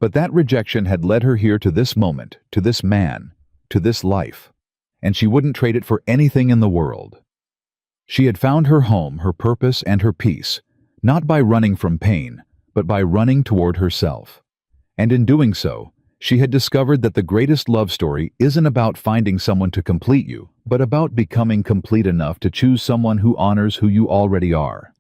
But that rejection had led her here to this moment, to this man, to this life, and she wouldn't trade it for anything in the world. She had found her home, her purpose, and her peace, not by running from pain, but by running toward herself. And in doing so, She had discovered that the greatest love story isn't about finding someone to complete you, but about becoming complete enough to choose someone who honors who you already are.